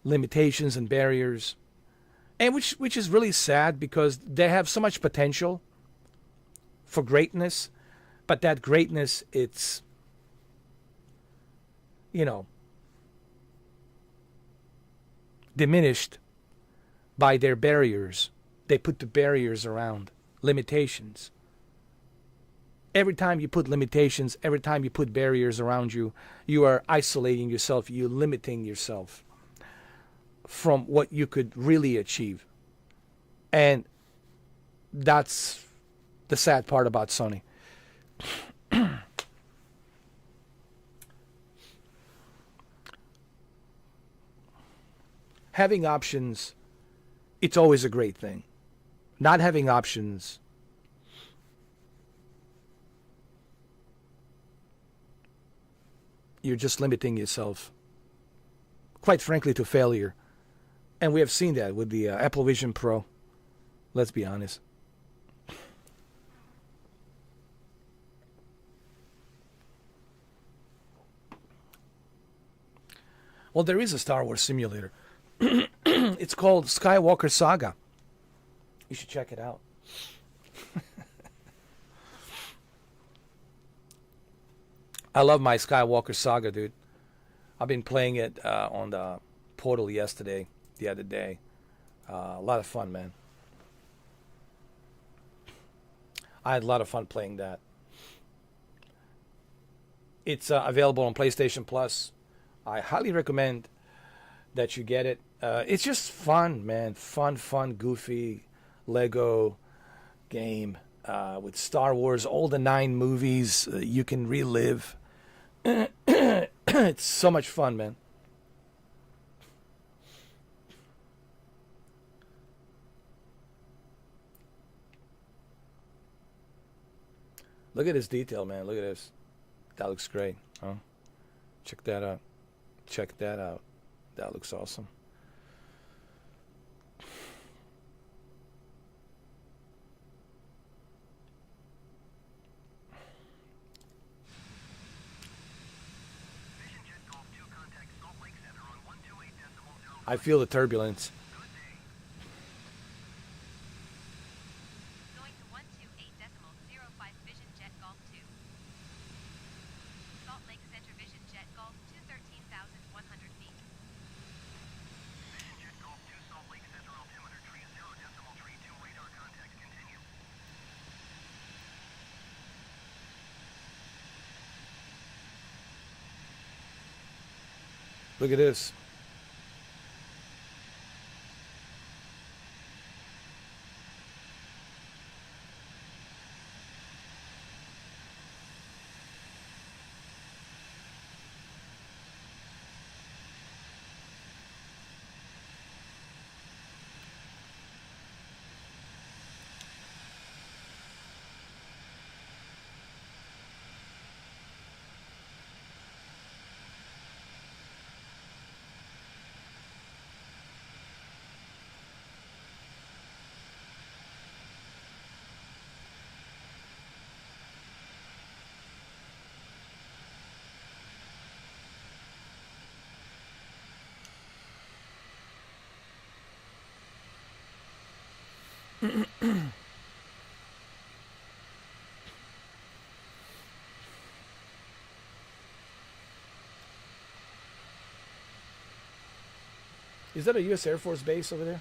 Limitations and barriers. And which is really sad because they have so much potential for greatness. But that greatness, it's, diminished by their barriers. They put the barriers around, limitations. Every time you put limitations, every time you put barriers around you, you are isolating yourself, you're limiting yourself from what you could really achieve. And that's the sad part about Sony. Having options, it's always a great thing. Not having options, you're just limiting yourself, quite frankly, to failure. And we have seen that with the Apple Vision Pro. Let's be honest. Well, there is a Star Wars simulator. It's called Skywalker Saga. You should check it out. I love my Skywalker Saga, dude. I've been playing it on the Portal the other day. A lot of fun, man. I had a lot of fun playing that. It's available on PlayStation Plus. I highly recommend that you get it. It's just fun, man. Fun, goofy Lego game with Star Wars, all the 9 movies you can relive. It's so much fun, man. Look at this detail, man. Look at this. That looks great. Huh? Check that out. Check that out. That looks awesome. I feel the turbulence. Going to 128.05 Vision Jet Golf 2. Salt Lake Center Vision Jet Golf 2, 13,100 feet. Vision Jet Golf 2, Salt Lake Center altimeter tree 0.32 radar contact continue. Look at this. Is that a U.S. Air Force base over there?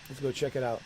Let's go check it out.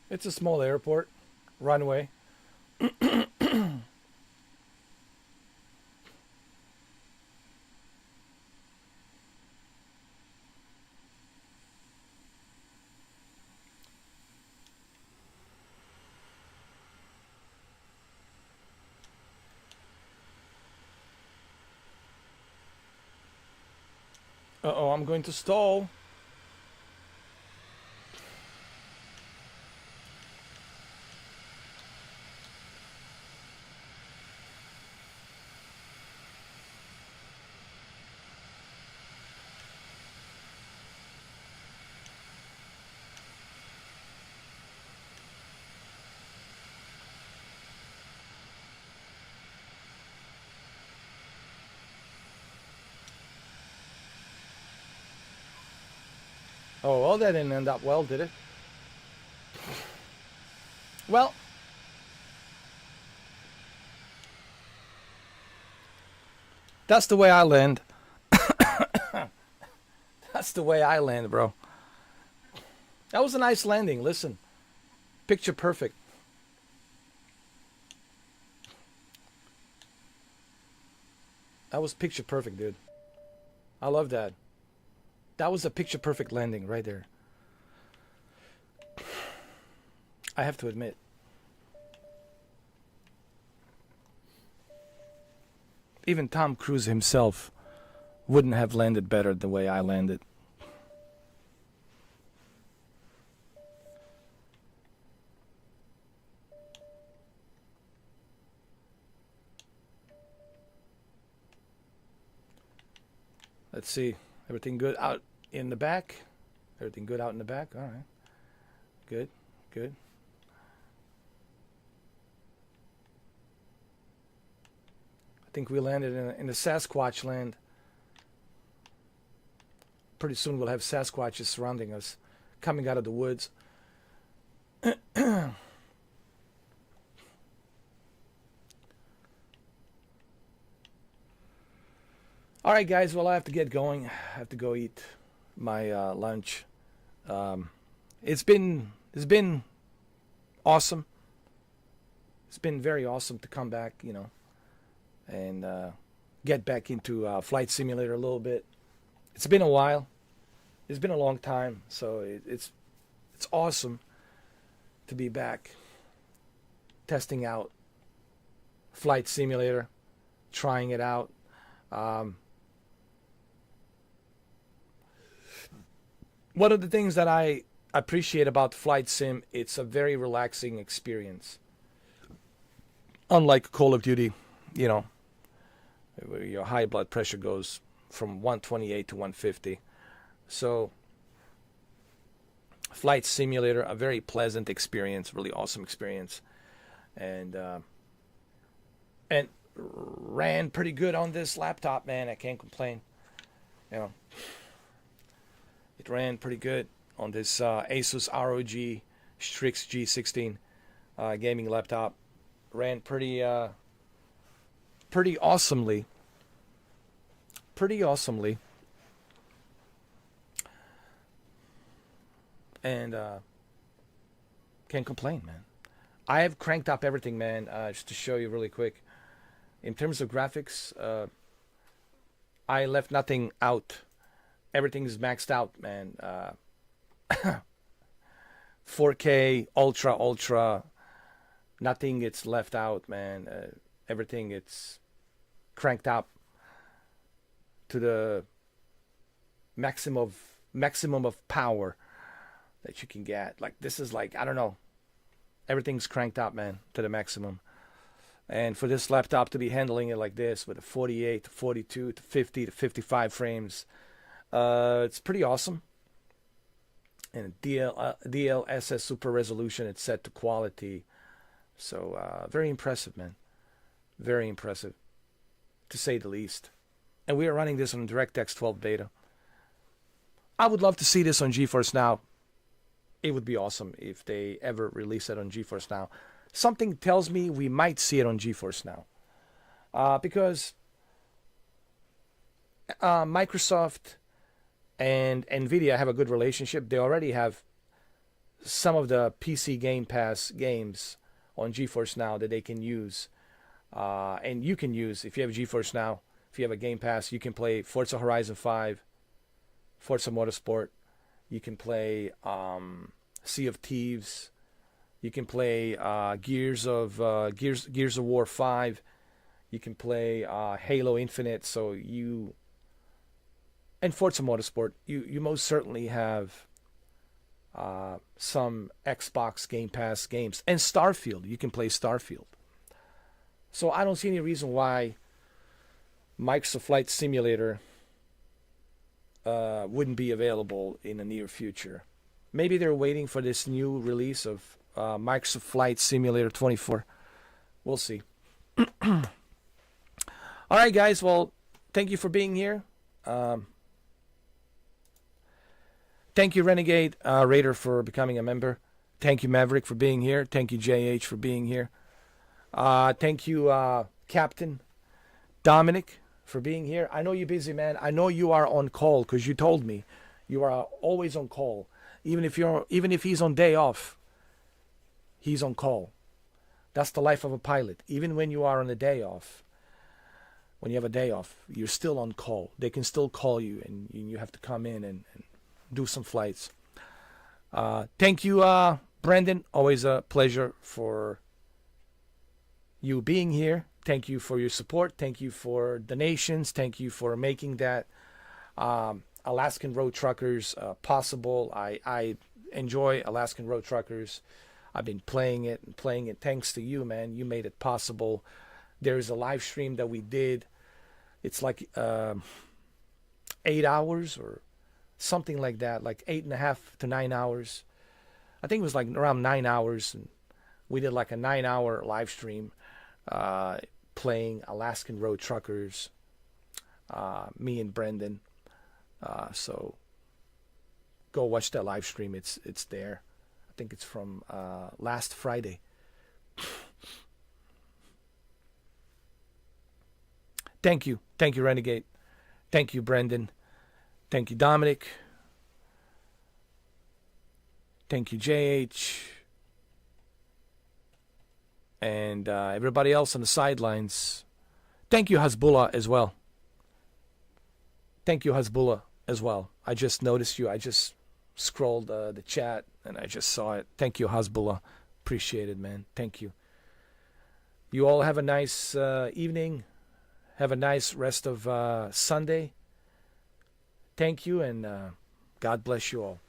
It's a small airport, runway. I'm going to stall. Oh, well, that didn't end up well, did it? Well, that's the way I land. That's the way I land, bro. That was a nice landing. Listen, picture perfect. That was picture perfect, dude. I love that. That was a picture perfect landing right there. I have to admit. Even Tom Cruise himself wouldn't have landed better the way I landed. Let's see. Everything good out in the back? Everything good out in the back? All right. Good. Good. I think we landed in the Sasquatch land. Pretty soon we'll have Sasquatches surrounding us, coming out of the woods. All right, guys. Well, I have to get going. I have to go eat my lunch. It's been awesome. It's been very awesome to come back, and get back into Flight Simulator a little bit. It's been a while. It's been a long time, so it's awesome to be back testing out Flight Simulator, trying it out. One of the things that I appreciate about Flight Sim, it's a very relaxing experience. Unlike Call of Duty, where your high blood pressure goes from 128 to 150. So, Flight Simulator, a very pleasant experience, really awesome experience, and ran pretty good on this laptop, man. I can't complain. It ran pretty good on this Asus ROG Strix G16 gaming laptop. Ran pretty awesomely. Pretty awesomely. And can't complain, man. I have cranked up everything, man, just to show you really quick. In terms of graphics, I left nothing out. Everything's maxed out, man. 4K, ultra. Nothing gets left out, man. Everything it's cranked up to the maximum of power that you can get. Like, this is like, I don't know. Everything's cranked up, man, to the maximum. And for this laptop to be handling it like this with a 48 to 42 to 50 to 55 frames, it's pretty awesome. And DLSS super resolution, it's set to quality. So very impressive, man. Very impressive, to say the least. And we are running this on DirectX 12 beta. I would love to see this on GeForce Now. It would be awesome if they ever release it on GeForce Now. Something tells me we might see it on GeForce Now. Because Microsoft and Nvidia have a good relationship. They already have some of the PC Game Pass games on GeForce Now that they can use. And you can use, if you have GeForce Now, if you have a Game Pass, you can play Forza Horizon 5, Forza Motorsport. You can play Sea of Thieves. You can play Gears of War 5. You can play Halo Infinite. And and Forza Motorsport, you most certainly have some Xbox Game Pass games. And Starfield, you can play Starfield. So I don't see any reason why Microsoft Flight Simulator wouldn't be available in the near future. Maybe they're waiting for this new release of Microsoft Flight Simulator 24. We'll see. All right, guys. Well, thank you for being here. Thank you, Renegade Raider, for becoming a member. Thank you, Maverick, for being here. Thank you, JH, for being here. Thank you, Captain Dominic, for being here. I know you're busy, man. I know you are on call because you told me you are always on call. Even if he's on day off, he's on call. That's the life of a pilot. Even when you are on a day off, when you have a day off, you're still on call. They can still call you, and you have to come in and do some flights. Thank you, Brendan. Always a pleasure for you being here. Thank you for your support. Thank you for donations. Thank you for making that Alaskan Road Truckers possible. I enjoy Alaskan Road Truckers. I've been playing it. Thanks to you, man. You made it possible. There's a live stream that we did. It's like 8 hours or something like that, like 8.5 to 9 hours. I think it was like around 9 hours. And we did like a 9-hour live stream playing Alaskan Road Truckers, me and Brendan. So go watch that live stream. It's there. I think it's from last Friday. Thank you, Renegade. Thank you, Brendan. Thank you, Dominic. Thank you, JH. And everybody else on the sidelines. Thank you, Hasbullah, as well. Thank you, Hasbullah, as well. I just noticed you. I just scrolled the chat, and I just saw it. Thank you, Hasbullah. Appreciate it, man. Thank you. You all have a nice evening. Have a nice rest of Sunday. Thank you, and God bless you all.